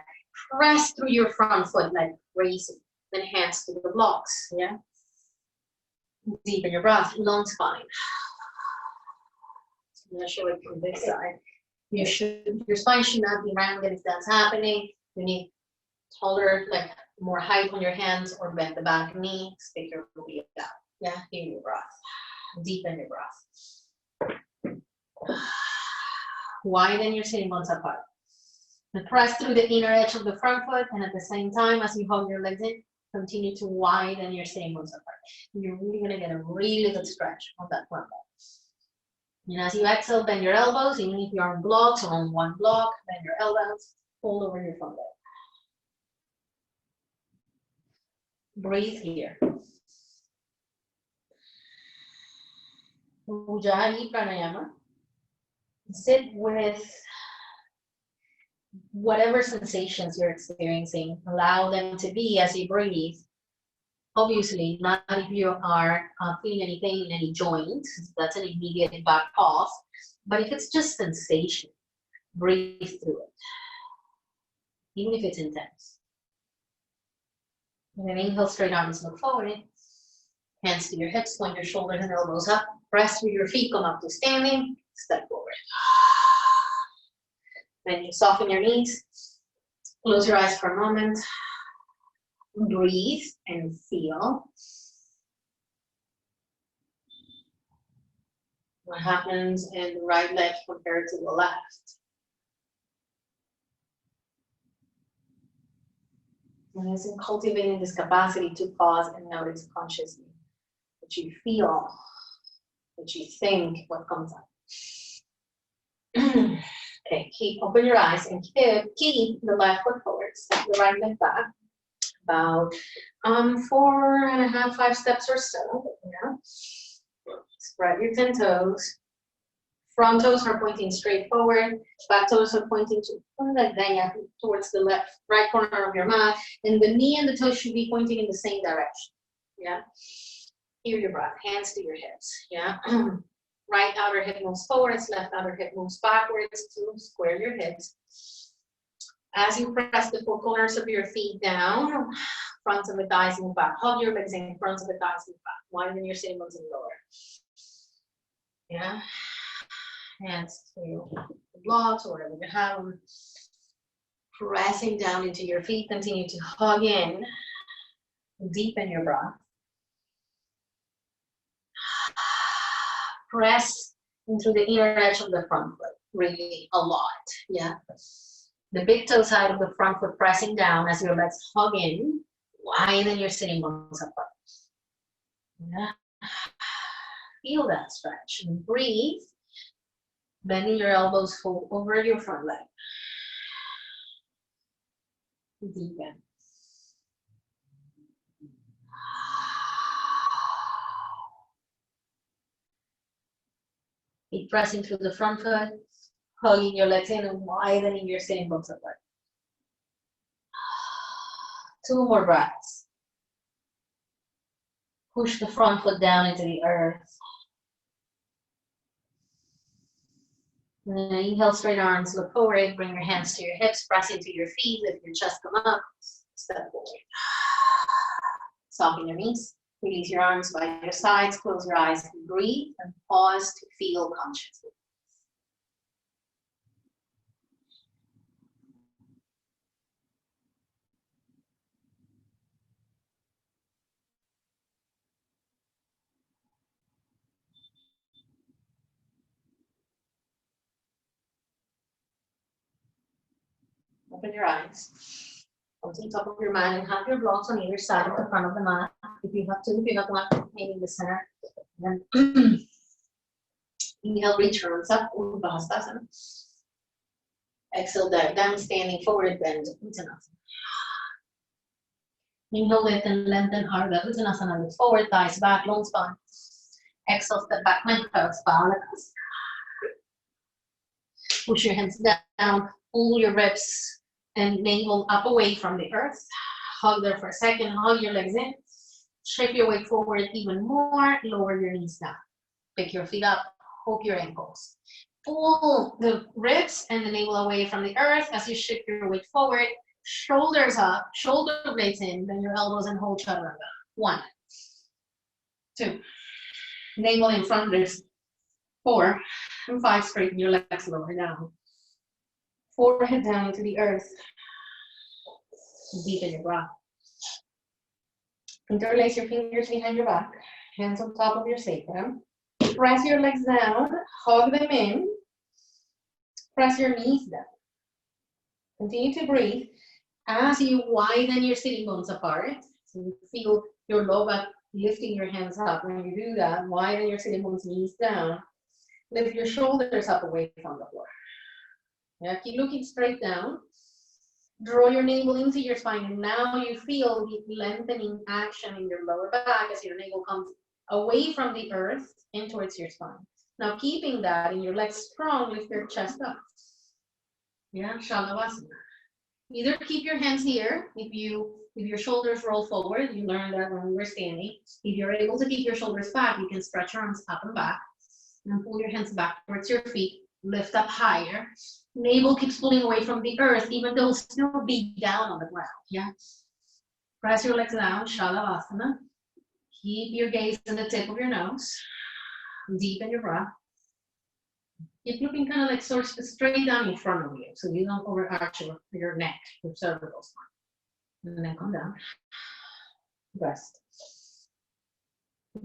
Speaker 1: Press through your front foot like crazy. Then hands to the blocks. Yeah. Deepen your breath. Long spine. I'm gonna show it from this side. Your spine should not be rounded if that's happening. You need taller, like more height on your hands, or bend the back knee. Stick your feet out. Yeah. Hear your breath. Deepen your breath. Widen your sitting bones apart. And press through the inner edge of the front foot, and at the same time, as you hug your legs in, continue to widen your sitting bones apart. You're really gonna get a really good stretch on that front leg. And as you exhale, bend your elbows, even if you're on blocks or on one block, bend your elbows. Fold over your front leg. Breathe here. Ujjayi Pranayama. Sit with whatever sensations you're experiencing. Allow them to be as you breathe. Obviously, not if you are feeling any pain in any joint. That's an immediate back off. But if it's just sensation, breathe through it, even if it's intense. And then inhale, straight arms, look forward. Hands to your hips, point your shoulders and elbows up. Press through your feet, come up to standing, step forward. Then you soften your knees. Close your eyes for a moment. Breathe and feel what happens in the right leg compared to the left. And it's in cultivating this capacity to pause and notice consciously what you feel, what you think, what comes up. Okay, open your eyes and keep the left foot forward, step the right leg back. About 4.5, 5 steps or so. Yeah. Spread your 10 toes. Front toes are pointing straight forward. Back toes are pointing towards the right corner of your mat. And the knee and the toes should be pointing in the same direction. Yeah. Hear your breath. Hands to your hips. Yeah. Right outer hip moves forwards. Left outer hip moves backwards to square your hips. As you press the four corners of your feet down, front of the thighs move back. Hug your legs in, front of the thighs move back. Widen your sitting bones and lower. Yeah. Hands to the blocks or whatever you have. Pressing down into your feet. Continue to hug in. Deepen your breath. Press into the inner edge of the front foot. Really a lot. Yeah. The big toe side of the front foot pressing down as your legs hug in, widen your sitting bones apart. Yeah. Feel that stretch and breathe. Bending your elbows fold over your front leg. Deepen. Keep pressing through the front foot. Hugging your legs in and widening your sitting bones apart. 2 more breaths. Push the front foot down into the earth. And then inhale, straight arms, look forward. Bring your hands to your hips, press into your feet, lift your chest, come up, step forward. Soften your knees. Release your arms by your sides. Close your eyes and breathe and pause to feel consciously. Open your eyes. Come to the top of your mat and have your blocks on either side of the front of the mat. If you have to, if you're not maybe in the center. Then inhale, reach arms up, Uttanasana. Exhale, dive down, standing forward, bend, Uttanasana. Inhale, lift and lengthen, Ardha Uttanasana, look forward, thighs back, long spine. Exhale, step back, plank-pose, Balanakasana. Push your hands down, pull your ribs and navel up away from the earth. Hug there for a second, hug your legs in. Shape your weight forward even more, lower your knees down. Pick your feet up, hook your ankles. Pull the ribs and the navel away from the earth as you shift your weight forward. Shoulders up, shoulder blades in, bend your elbows and hold chaturanga. 1, 2. Navel in front, ribs. 4 and 5, straighten your legs lower down. Forehead down into the earth. Deepen your breath. Interlace your fingers behind your back. Hands on top of your sacrum. Press your legs down. Hug them in. Press your knees down. Continue to breathe as you widen your sitting bones apart. So you feel your low back lifting your hands up. When you do that, widen your sitting bones, knees down. Lift your shoulders up away from the floor. Yeah, keep looking straight down. Draw your navel into your spine, and now you feel the lengthening action in your lower back as your navel comes away from the earth and towards your spine. Now, keeping that and your legs strong, lift your chest up. Yeah, Shalabhasana. Either keep your hands here. If your shoulders roll forward, you learned that when we were standing. If you're able to keep your shoulders back, you can stretch your arms up and back, and pull your hands back towards your feet. Lift up higher. Navel keeps pulling away from the earth, even though still be down on the ground. Yeah. Press your legs down, Shalabhasana. Keep your gaze on the tip of your nose. Deepen your breath. Keep looking kind of like sort of straight down in front of you, so you don't overarch your neck, your cervical spine. And then come down. Rest.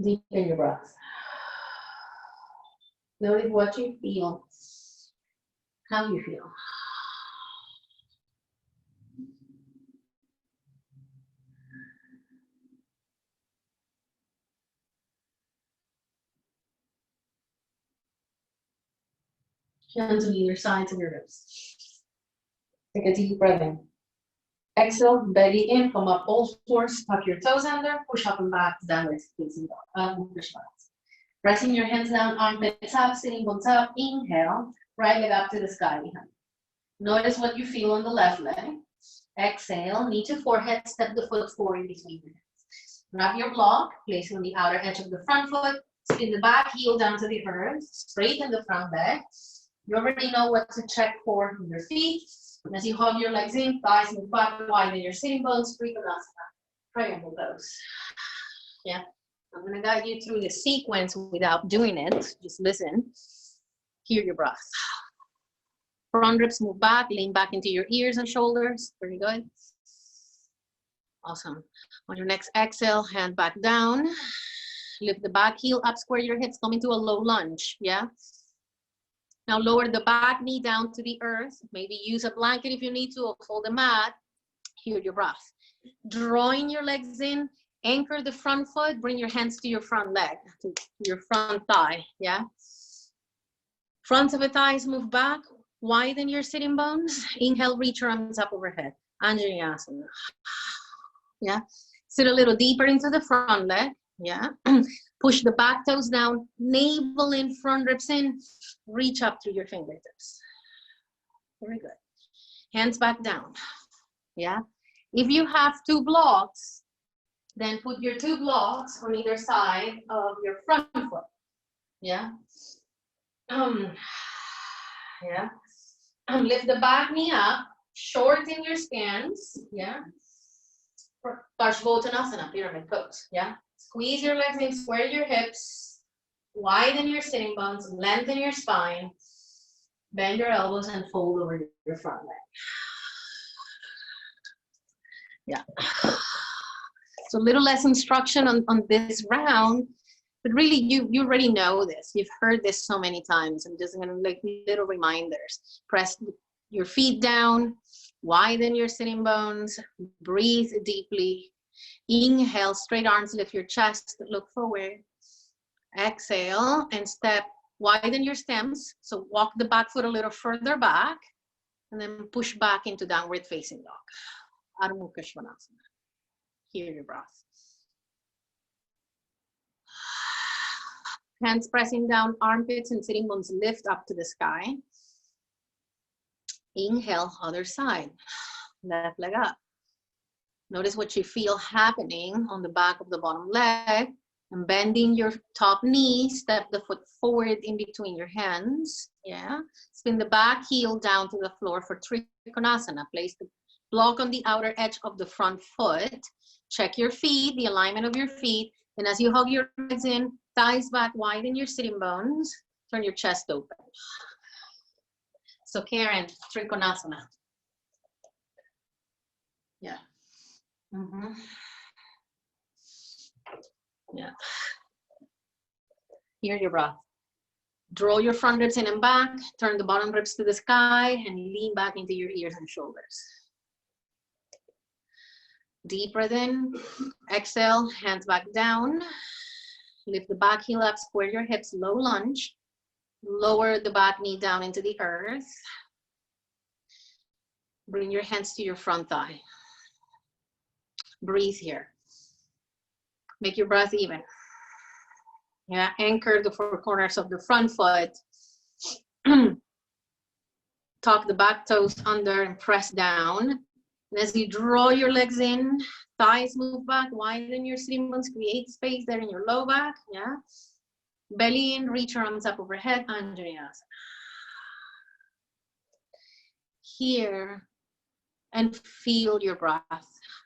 Speaker 1: Deepen your breath. Notice what you feel, how you feel. Hands on either sides of your ribs. Take a deep breath in. Exhale, belly in, come up all fours, tuck your toes under, push up and back, downward facing dog. Pressing your hands down, armpits up, sitting bones up. Inhale, right leg up to the sky behind. Notice what you feel on the left leg. Exhale, knee to forehead, step the foot forward between your hands. Grab your block, place it on the outer edge of the front foot, spin the back heel down to the earth, straighten the front leg. You already know what to check for in your feet. And as you hug your legs in, thighs move back, widen your sitting bones, Trikonasana, triangle pose. Yeah, I'm gonna guide you through the sequence without doing it. Just listen, hear your breath. Front ribs move back, lean back into your ears and shoulders. Very good. Awesome. On your next exhale, hand back down. Lift the back heel up, square your hips, come into a low lunge, yeah? Now lower the back knee down to the earth. Maybe use a blanket if you need to, or fold the mat. Hear your breath. Drawing your legs in, anchor the front foot, bring your hands to your front leg, to your front thigh, yeah? Front of the thighs move back, widen your sitting bones. Inhale, reach your arms up overhead. Anjaneyasana. Yeah? Sit a little deeper into the front leg, yeah? Push the back toes down, navel in, front ribs in, reach up through your fingertips. Very good. Hands back down, yeah? If you have two blocks, then put your two blocks on either side of your front foot, yeah? Yeah? Lift the back knee up, shorten your stance, yeah? Parsvottanasana, pyramid pose, yeah? Squeeze your legs in, square your hips, widen your sitting bones, lengthen your spine, bend your elbows and fold over your front leg. Yeah. So little less instruction on this round, but really you already know this. You've heard this so many times. I'm just gonna like little reminders. Press your feet down, widen your sitting bones, breathe deeply. Inhale, straight arms, lift your chest, look forward. Exhale and step, widen your stems. So walk the back foot a little further back and then push back into downward facing dog. Adho Mukha Svanasana. Hear your breath. Hands pressing down, armpits and sitting bones lift up to the sky. Inhale, other side. Left leg up. Notice what you feel happening on the back of the bottom leg. And bending your top knee, step the foot forward in between your hands. Yeah. Spin the back heel down to the floor for Trikonasana. Place the block on the outer edge of the front foot. Check your feet, the alignment of your feet. And as you hug your legs in, thighs back, widen your sitting bones. Turn your chest open. So Karen, Trikonasana. Yeah. Mm-hmm. Yeah. Hear your breath. Draw your front ribs in and back. Turn the bottom ribs to the sky and lean back into your ears and shoulders. Deep breath in. Exhale, hands back down. Lift the back heel up, square your hips, low lunge. Lower the back knee down into the earth. Bring your hands to your front thigh. Breathe here. Make your breath even. Yeah, anchor the four corners of the front foot. Tuck the back toes under and press down. And as you draw your legs in, thighs move back, widen your sitting bones, create space there in your low back. Yeah. Belly in, reach your arms up overhead, Anjaneyasana. Here and feel your breath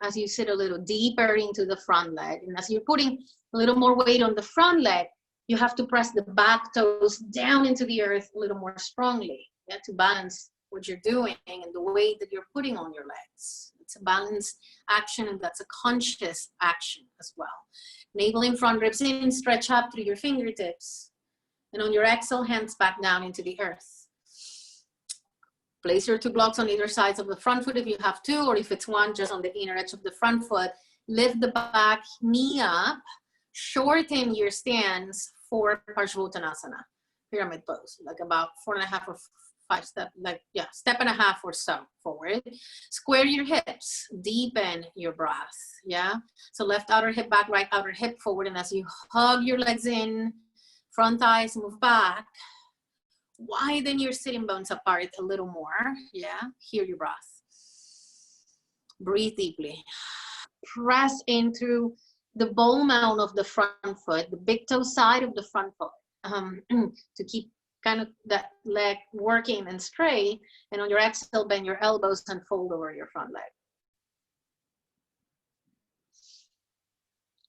Speaker 1: as you sit a little deeper into the front leg. And as you're putting a little more weight on the front leg, you have to press the back toes down into the earth a little more strongly, yeah, to balance what you're doing and the weight that you're putting on your legs. It's a balanced action, and that's a conscious action as well. Navel in, front ribs in, stretch up through your fingertips. And on your exhale, hands back down into the earth. Place your two blocks on either sides of the front foot if you have two, or if it's one, just on the inner edge of the front foot. Lift the back knee up. Shorten your stance for Parsvottanasana, pyramid pose, like about 4.5 or 5 steps, like, yeah, step and a half or so forward. Square your hips, deepen your breath, yeah? So left outer hip back, right outer hip forward, and as you hug your legs in, front thighs move back, widen your sitting bones apart a little more, yeah? Hear your breath. Breathe deeply. Press into the ball mound of the front foot, the big toe side of the front foot, to keep kind of that leg working and straight. And on your exhale, bend your elbows and fold over your front leg.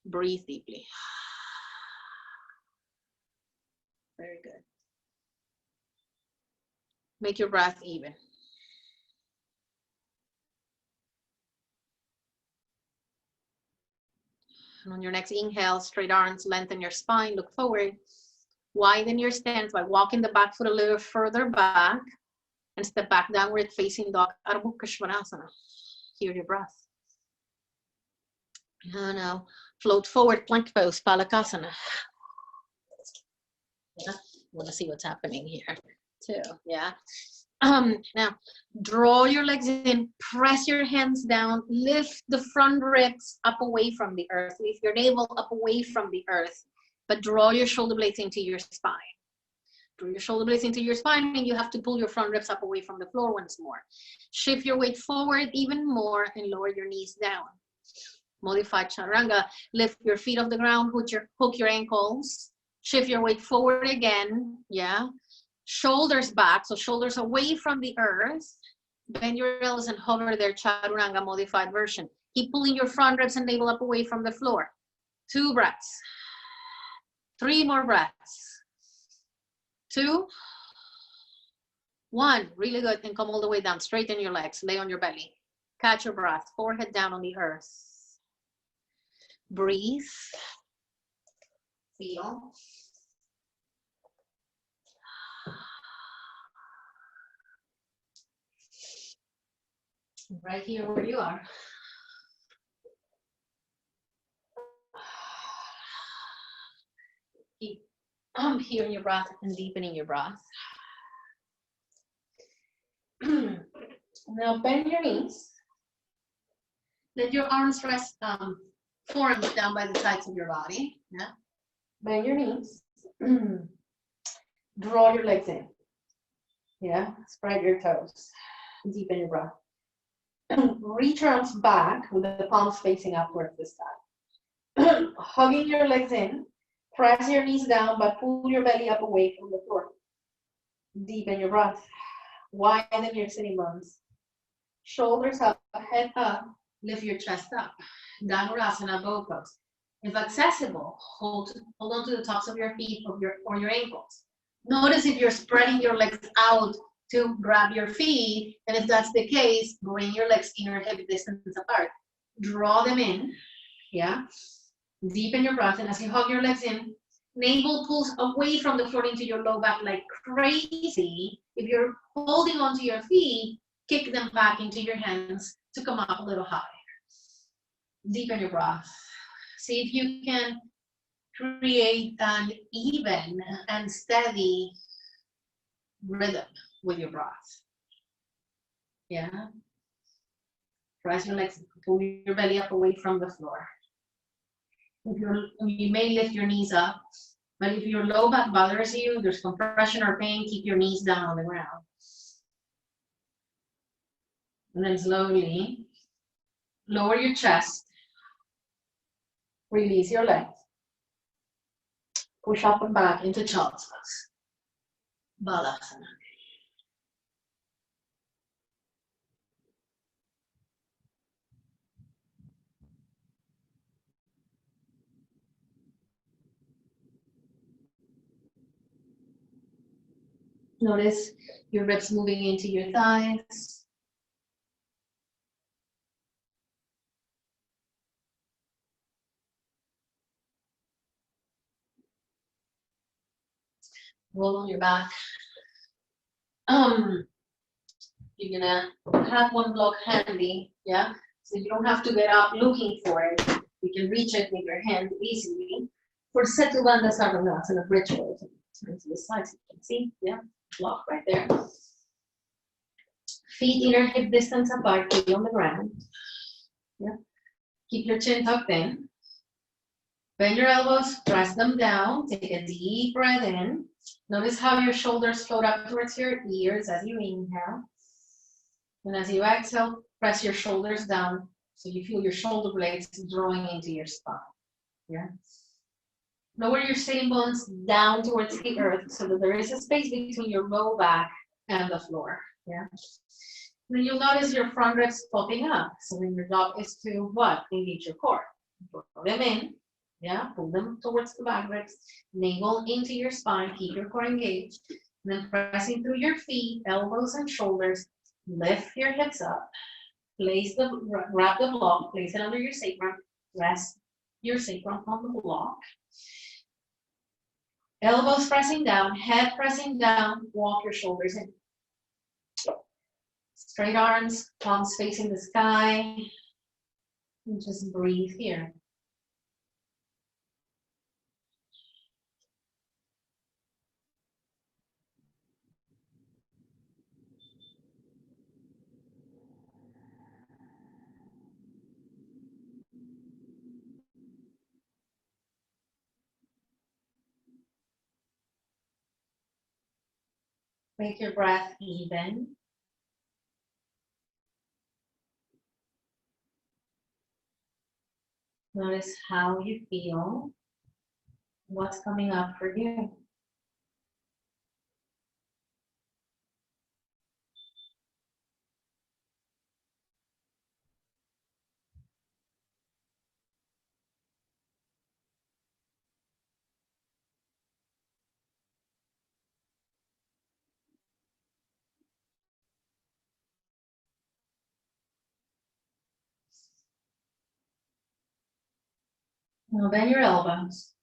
Speaker 1: Breathe deeply. Very good. Make your breath even. And on your next inhale, straight arms, lengthen your spine, look forward. Widen your stance by walking the back foot a little further back and step back downward facing dog, Ardha Mukha Svanasana. Hear your breath. Now float forward, plank pose, Palakasana. Yeah, want to see what's happening here too, yeah. Now draw your legs in, press your hands down, lift the front ribs up away from the earth, lift your navel up away from the earth, but draw your shoulder blades into your spine. Draw your shoulder blades into your spine, and you have to pull your front ribs up away from the floor once more. Shift your weight forward even more and lower your knees down. Modified chaturanga, lift your feet off the ground, hook your ankles, shift your weight forward again, yeah. Shoulders back, so shoulders away from the earth. Bend your elbows and hover there, chaturanga modified version. Keep pulling your front ribs and navel up away from the floor. 2 breaths. 3 more breaths. 2, 1. Really good. And come all the way down. Straighten your legs. Lay on your belly. Catch your breath. Forehead down on the earth. Breathe. Feel. Right here where you are. Keep hearing your breath and deepening your breath. Now bend your knees. Let your arms rest, forearms down by the sides of your body. Yeah. Bend your knees. Draw your legs in. Yeah. Spread your toes. Deepen your breath. Reach your arms back with the palms facing upward this time. Hugging your legs in. Press your knees down, but pull your belly up away from the floor. Deepen your breath. Widen your sitting bones. Shoulders up, head up. Lift your chest up. Dhanurasana, bow pose. If accessible, hold on to the tops of your feet or your ankles. Notice if you're spreading your legs out to grab your feet, and if that's the case, bring your legs inner hip distance apart. Draw them in, yeah? Deepen your breath, and as you hug your legs in, navel pulls away from the floor into your low back like crazy. If you're holding onto your feet, kick them back into your hands to come up a little higher. Deepen your breath. See if you can create an even and steady rhythm with your breath. Yeah. Press your legs, pull your belly up away from the floor. You may lift your knees up, but if your low back bothers you, there's compression or pain, keep your knees down on the ground. And then slowly lower your chest. Release your legs. Push up and back into child's pose. Balasana. Notice your ribs moving into your thighs. Roll on your back. You're gonna have one block handy, yeah? So you don't have to get up looking for it. You can reach it with your hand easily. For Setu Bandha Sarvanasana, bridge roll. Turn to the side so you can see, yeah? Block right there. Feet inner hip distance apart, feet on the ground. Yeah. Keep your chin tucked in. Bend your elbows, press them down. Take a deep breath in. Notice how your shoulders float up towards your ears as you inhale. And as you exhale, press your shoulders down so you feel your shoulder blades drawing into your spine. Yeah. Lower your sitting bones down towards the earth so that there is a space between your low back and the floor. Yeah. Then you'll notice your front ribs popping up. So then your job is to what? Engage your core. Pull them in. Yeah. Pull them towards the back ribs. Navel into your spine. Keep your core engaged. And then pressing through your feet, elbows and shoulders. Lift your hips up. Grab the block. Place it under your sacrum. Rest your sacrum on the block. Elbows pressing down, head pressing down, walk your shoulders in. Straight arms, palms facing the sky. And just breathe here. Make your breath even. Notice how you feel. What's coming up for you? Now bend your elbows.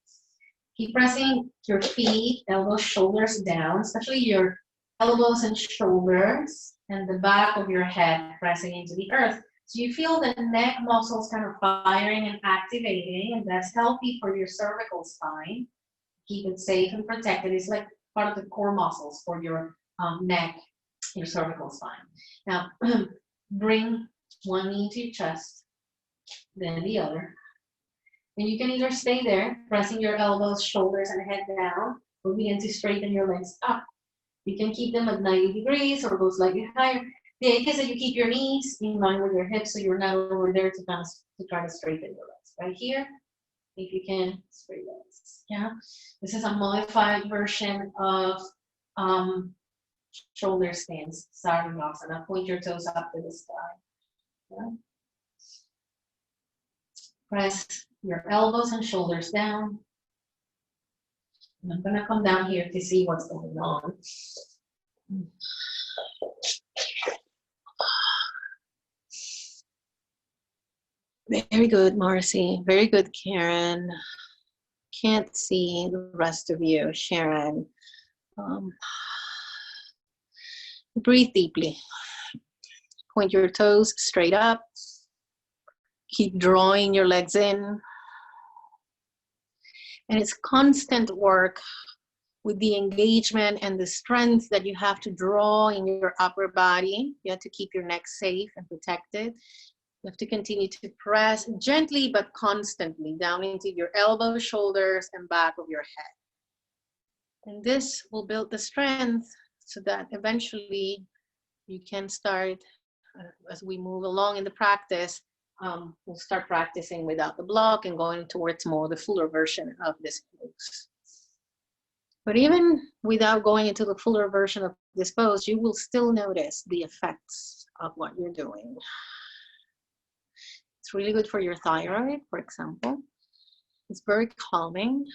Speaker 1: Keep pressing your feet, elbows, shoulders down, especially your elbows and shoulders, and the back of your head pressing into the earth. So you feel the neck muscles kind of firing and activating, and that's healthy for your cervical spine. Keep it safe and protected. It's like part of the core muscles for your neck, your cervical spine. Now, bring one knee to your chest, then the other. And you can either stay there, pressing your elbows, shoulders, and head down, or begin to straighten your legs up. You can keep them at 90 degrees or go slightly higher. The idea is that you keep your knees in line with your hips so you're not over there to try to straighten your legs. Right here, if you can, straight legs. Yeah, this is a modified version of shoulder stance, Sarvanasana. Point your toes up to the sky. Yeah. Press your elbows and shoulders down. And I'm gonna come down here to see what's going on. Very good, Marcy. Very good, Karen. Can't see the rest of you, Sharon. Breathe deeply. Point your toes straight up. Keep drawing your legs in. And it's constant work with the engagement and the strength that you have to draw in your upper body. You have to keep your neck safe and protected. You have to continue to press gently but constantly down into your elbows, shoulders, and back of your head. And this will build the strength so that eventually you can start, as we move along in the practice, we'll start practicing without the block and going towards more the fuller version of this pose. But even without going into the fuller version of this pose, you will still notice the effects of what you're doing. It's really good for your thyroid, for example. It's very calming.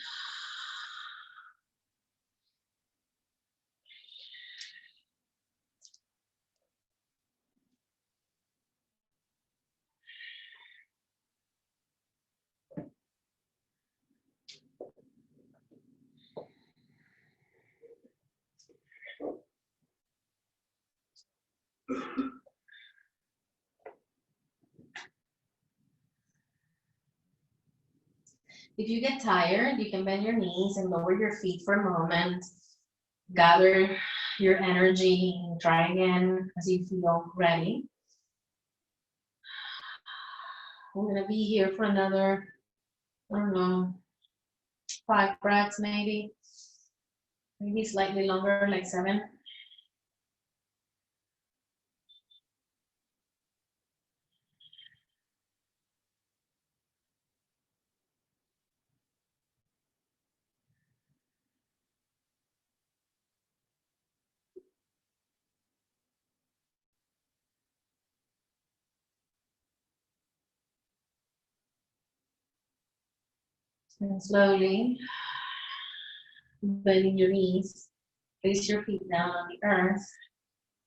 Speaker 1: If you get tired, you can bend your knees and lower your feet for a moment. Gather your energy and try again as you feel ready. We're gonna be here for another, I don't know, 5 breaths maybe. Maybe slightly longer, like 7. And slowly, bending your knees, place your feet down on the earth,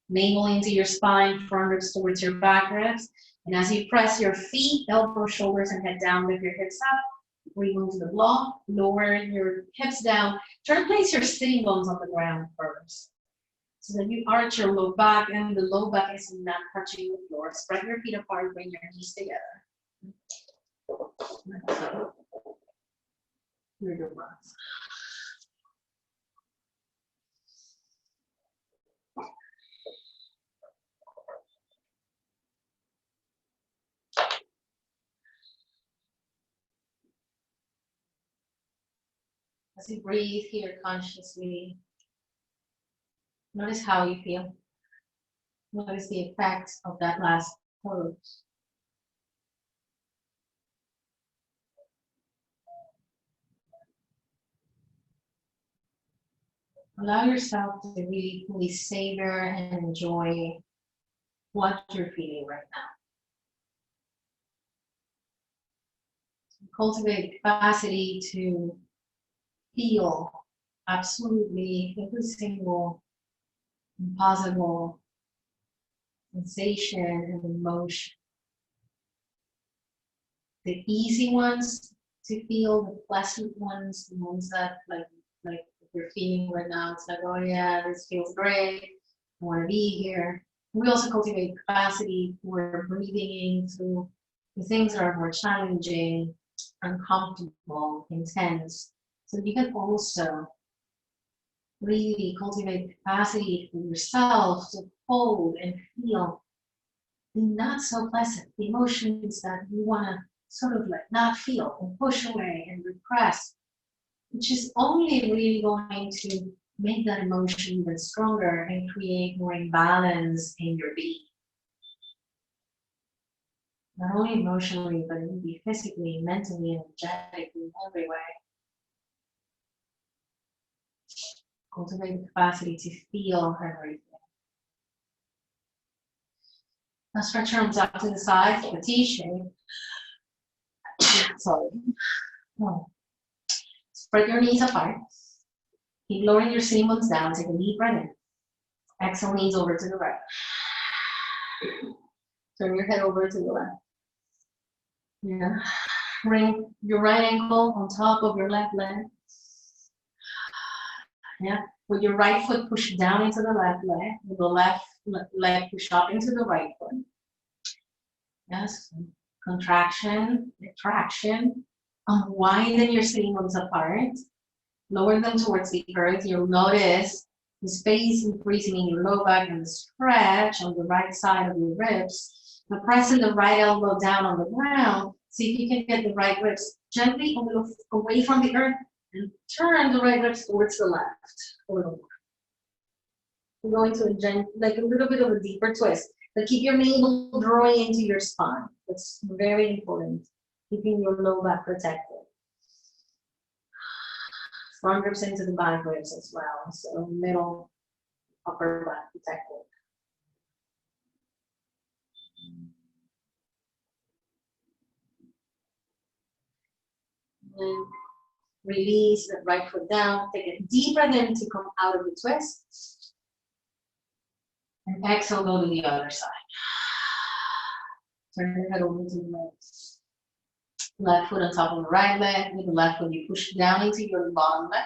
Speaker 1: navel into your spine, front ribs towards your back ribs. And as you press your feet, elbows, shoulders, and head down, lift your hips up. Remove the block, lower your hips down. Try to place your sitting bones on the ground first, so that you arch your low back and the low back is not touching the floor. Spread your feet apart, bring your knees together. Here's your breath. As you breathe here consciously, notice how you feel. Notice the effects of that last pose. Allow yourself to really fully savor and enjoy what you're feeling right now. Cultivate the capacity to feel absolutely every single possible sensation and emotion. The easy ones to feel, the pleasant ones, the ones that like you're feeling right now. It's like, oh yeah, this feels great. I want to be here. We also cultivate capacity for breathing through the things that are more challenging, uncomfortable, intense. So you can also really cultivate capacity for yourself to hold and feel the not so pleasant emotions that you want to sort of like not feel and push away and repress, which is only really going to make that emotion even stronger and create more imbalance in your being. Not only emotionally, but maybe physically, mentally, energetically, every way. Cultivate the capacity to feel everything. Now stretch your arms out to the side, the T shape. Sorry. Oh. Spread your knees apart. Keep lowering your sitting bones down. Take a deep breath in. Exhale, knees over to the right. Turn your head over to the left. Yeah. Bring your right ankle on top of your left leg. Yeah. With your right foot push down into the left leg. With the left leg push up into the right foot. Yes. Contraction, retraction. Widen your sitting bones apart. Lower them towards the earth. You'll notice the space increasing in your low back and the stretch on the right side of your ribs. Now pressing the right elbow down on the ground. See if you can get the right ribs gently away from the earth and turn the right ribs towards the left a little more. We're going to like a little bit of a deeper twist, but keep your navel drawing into your spine. That's very important, keeping your low back protected. Front ribs into the back ribs as well, so middle, upper back protected. And release the right foot down. Take a deep breath in to come out of the twist. And exhale, go to the other side. Turn your head over to the left. Left foot on top of the right leg. With the left foot, you push down into your bottom leg.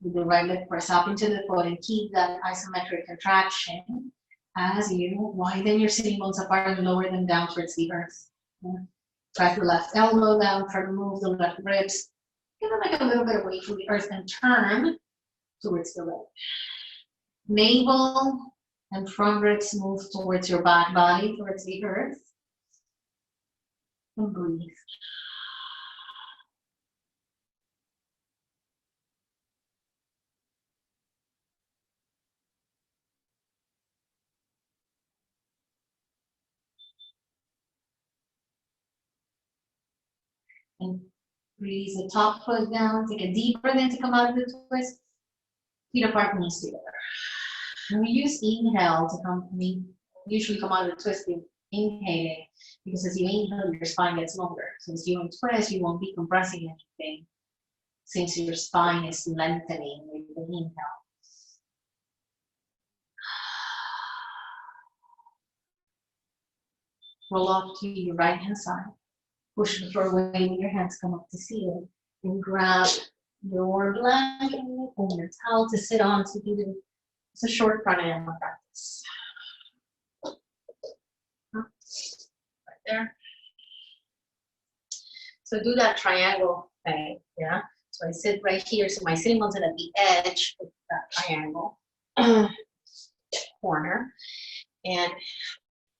Speaker 1: With the right leg, press up into the foot and keep that isometric contraction as you widen your sitting bones apart and lower them down towards the earth. Press the left elbow down, try to move the left ribs. Give them like a little bit away from the earth and turn towards the right. Navel and front ribs move towards your back body, towards the earth. And breathe. And release the top foot down. Take a deep breath in to come out of the twist. Feet apart, knees together. And we use inhale to usually come out of the twist with inhaling, because as you inhale, your spine gets longer. So as you twist, you won't be compressing anything, since your spine is lengthening with the inhale. Roll off to your right hand side. Push the floor away with your hands, come up to ceiling, and grab your blanket or your towel to sit on to do it's a short pranayama practice. Right there. So do that triangle thing, yeah? So I sit right here, so my sitting bones are at the edge of that triangle corner, and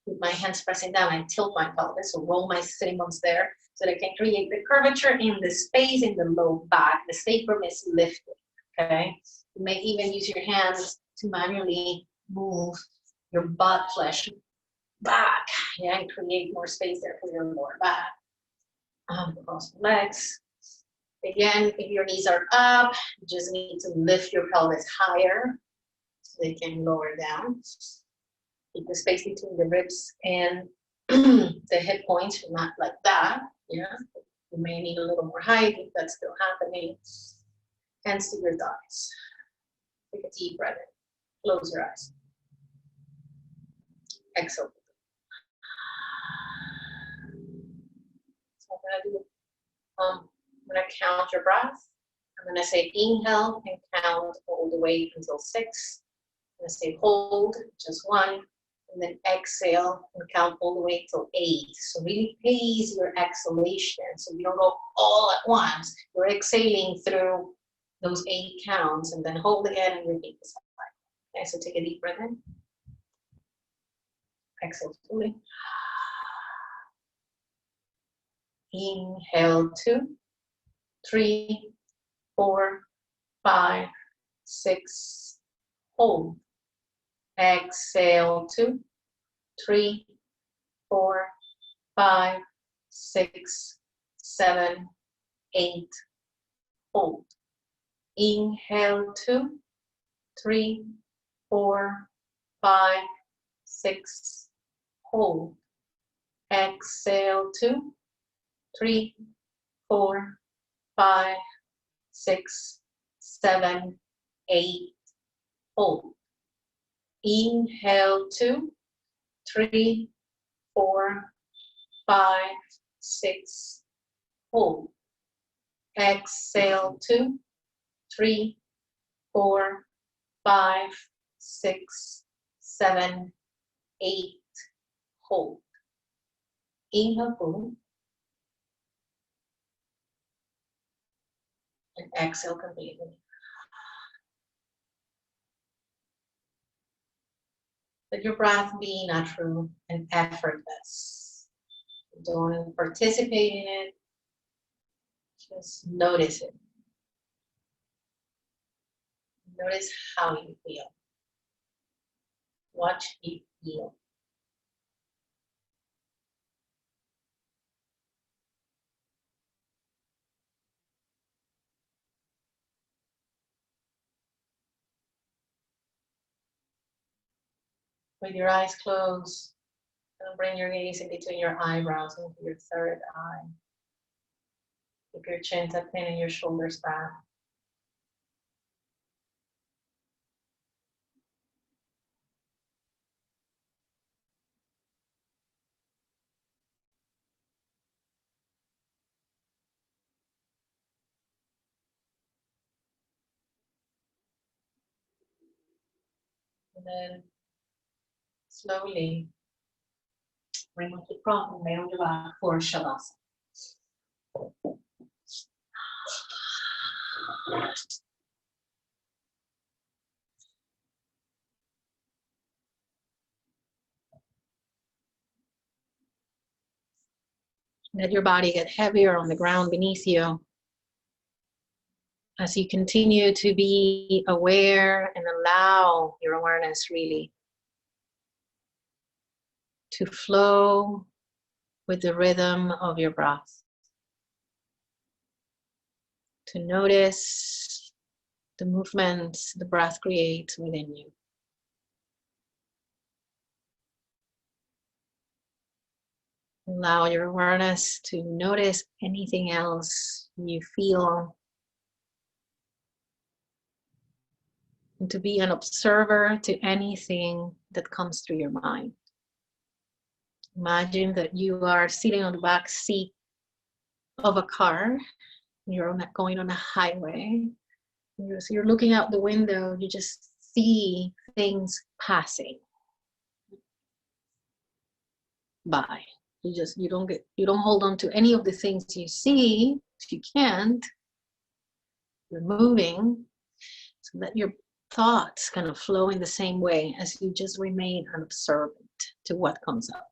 Speaker 1: with my hands pressing down, I tilt my pelvis, so roll my sitting bones there, so that I can create the curvature in the space in the low back. The sacrum is lifted, okay? You may even use your hands to manually move your butt flesh back, yeah, and create more space there for your lower back. Cross the legs. Again, if your knees are up, you just need to lift your pelvis higher so they can lower down. Keep the space between the ribs and the hip points, not like that, yeah. You may need a little more height if that's still happening. Hands to your thighs. Take a deep breath in. Close your eyes. Exhale. So I'm gonna count your breath. I'm gonna say inhale and count all the way until 6. I'm gonna say hold, just 1. And then exhale and count all the way till 8. So really pace your exhalation. So you don't go all at once. You're exhaling through those 8 counts and then hold again and repeat the cycle. Okay, so take a deep breath in. Exhale fully. Inhale 2, 3, 4, 5, 6. Hold. Exhale 2, 3, 4, 5, 6, 7, 8. Hold. Inhale 2, 3, 4, 5, 6. Hold. Exhale 2, 3, 4, 5, 6, 7, 8. Hold. Inhale 2, 3, 4, 5, 6. Hold. Exhale 2, 3, 4, 5, 6, 7, 8. Hold. Inhale full. And exhale completely. Let your breath be natural and effortless. Don't participate in it. Just notice it. Notice how you feel. Watch you feel. With your eyes closed, and bring your gaze in between your eyebrows into your third eye. Keep your chin tucked in and your shoulders back. And then slowly bring up the front and lay on your back for Shavasana. Let your body get heavier on the ground beneath you as you continue to be aware and allow your awareness really to flow with the rhythm of your breath. To notice the movements the breath creates within you. Allow your awareness to notice anything else you feel, and to be an observer to anything that comes through your mind. Imagine that you are sitting on the back seat of a car. You're going on a highway. You're looking out the window. You just see things passing by. You don't hold on to any of the things you see. If you can't, you're moving. So that your thoughts kind of flow in the same way as you just remain an observant to what comes up.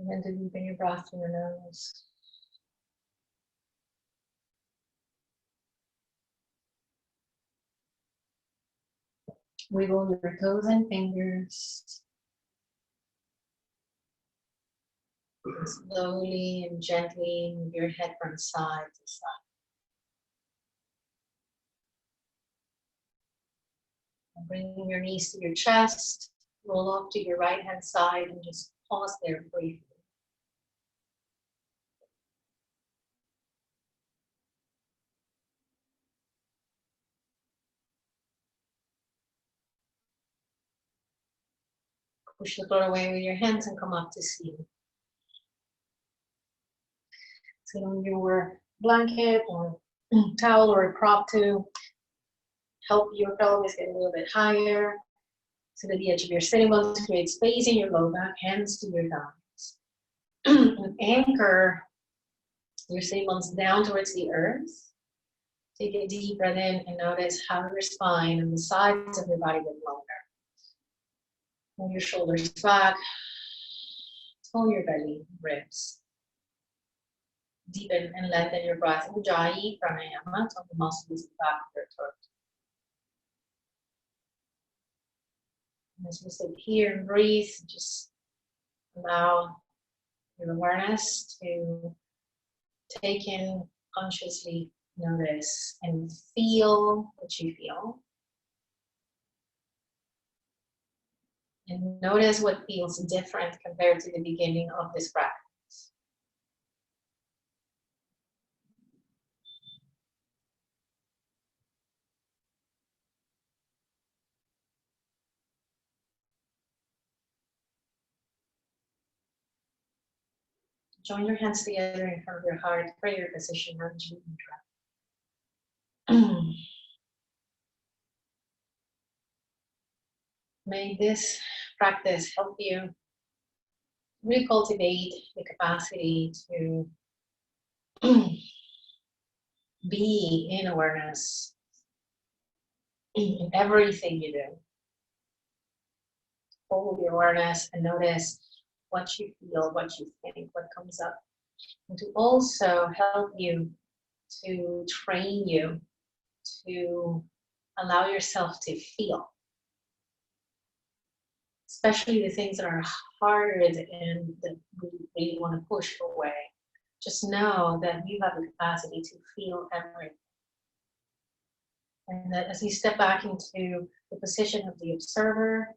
Speaker 1: And then to deepen your breath through your nose. Wiggle your toes and fingers. Slowly and gently move your head from side to side. And bringing your knees to your chest, roll off to your right hand side and just pause there briefly. Push the throat away with your hands and come up to seated. Sit on your blanket or towel or a prop to help your pelvis get a little bit higher. Sit at the edge of your sitting bones to create space in your low back, hands to your thighs. And anchor your sitting bones down towards the earth. Take a deep breath in and notice how your spine and the sides of your body get longer. Pull your shoulders back. Tone your belly, ribs. Deepen and lengthen your breath. Ujjayi pranayama, tone the muscles at the back of your throat. And as you sit here and breathe, just allow your awareness to take in, consciously notice and feel what you feel. And notice what feels different compared to the beginning of this practice. Join your hands together in front of your heart, prayer position, Anjali Mudra. May this practice help you recultivate the capacity to be in awareness in everything you do. Hold the awareness and notice what you feel, what you think, what comes up. And to also help you to train you to allow yourself to feel. Especially the things that are hard and that we really want to push away. Just know that you have the capacity to feel everything. And that as you step back into the position of the observer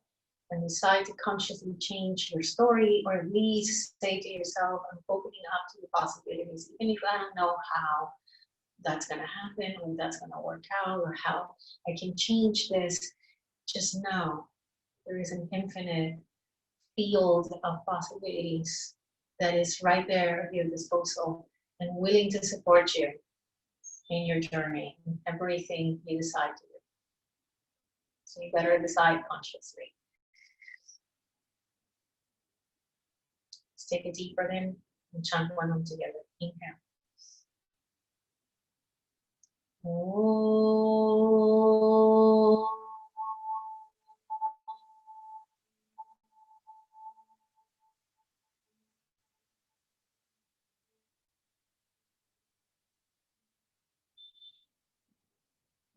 Speaker 1: and decide to consciously change your story, or at least say to yourself, I'm opening up to the possibilities, even if I don't know how that's going to happen, or that's going to work out, or how I can change this, just know there is an infinite field of possibilities that is right there at your disposal and willing to support you in your journey, in everything you decide to do. So you better decide consciously. Let's take a deep breath in and chant one of them together. Inhale. Oh.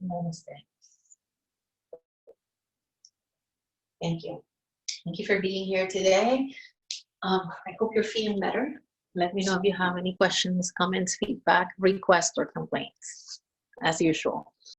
Speaker 1: Namaste. Thank you. Thank you for being here today. I hope you're feeling better. Let me know if you have any questions, comments, feedback, requests, or complaints, as usual.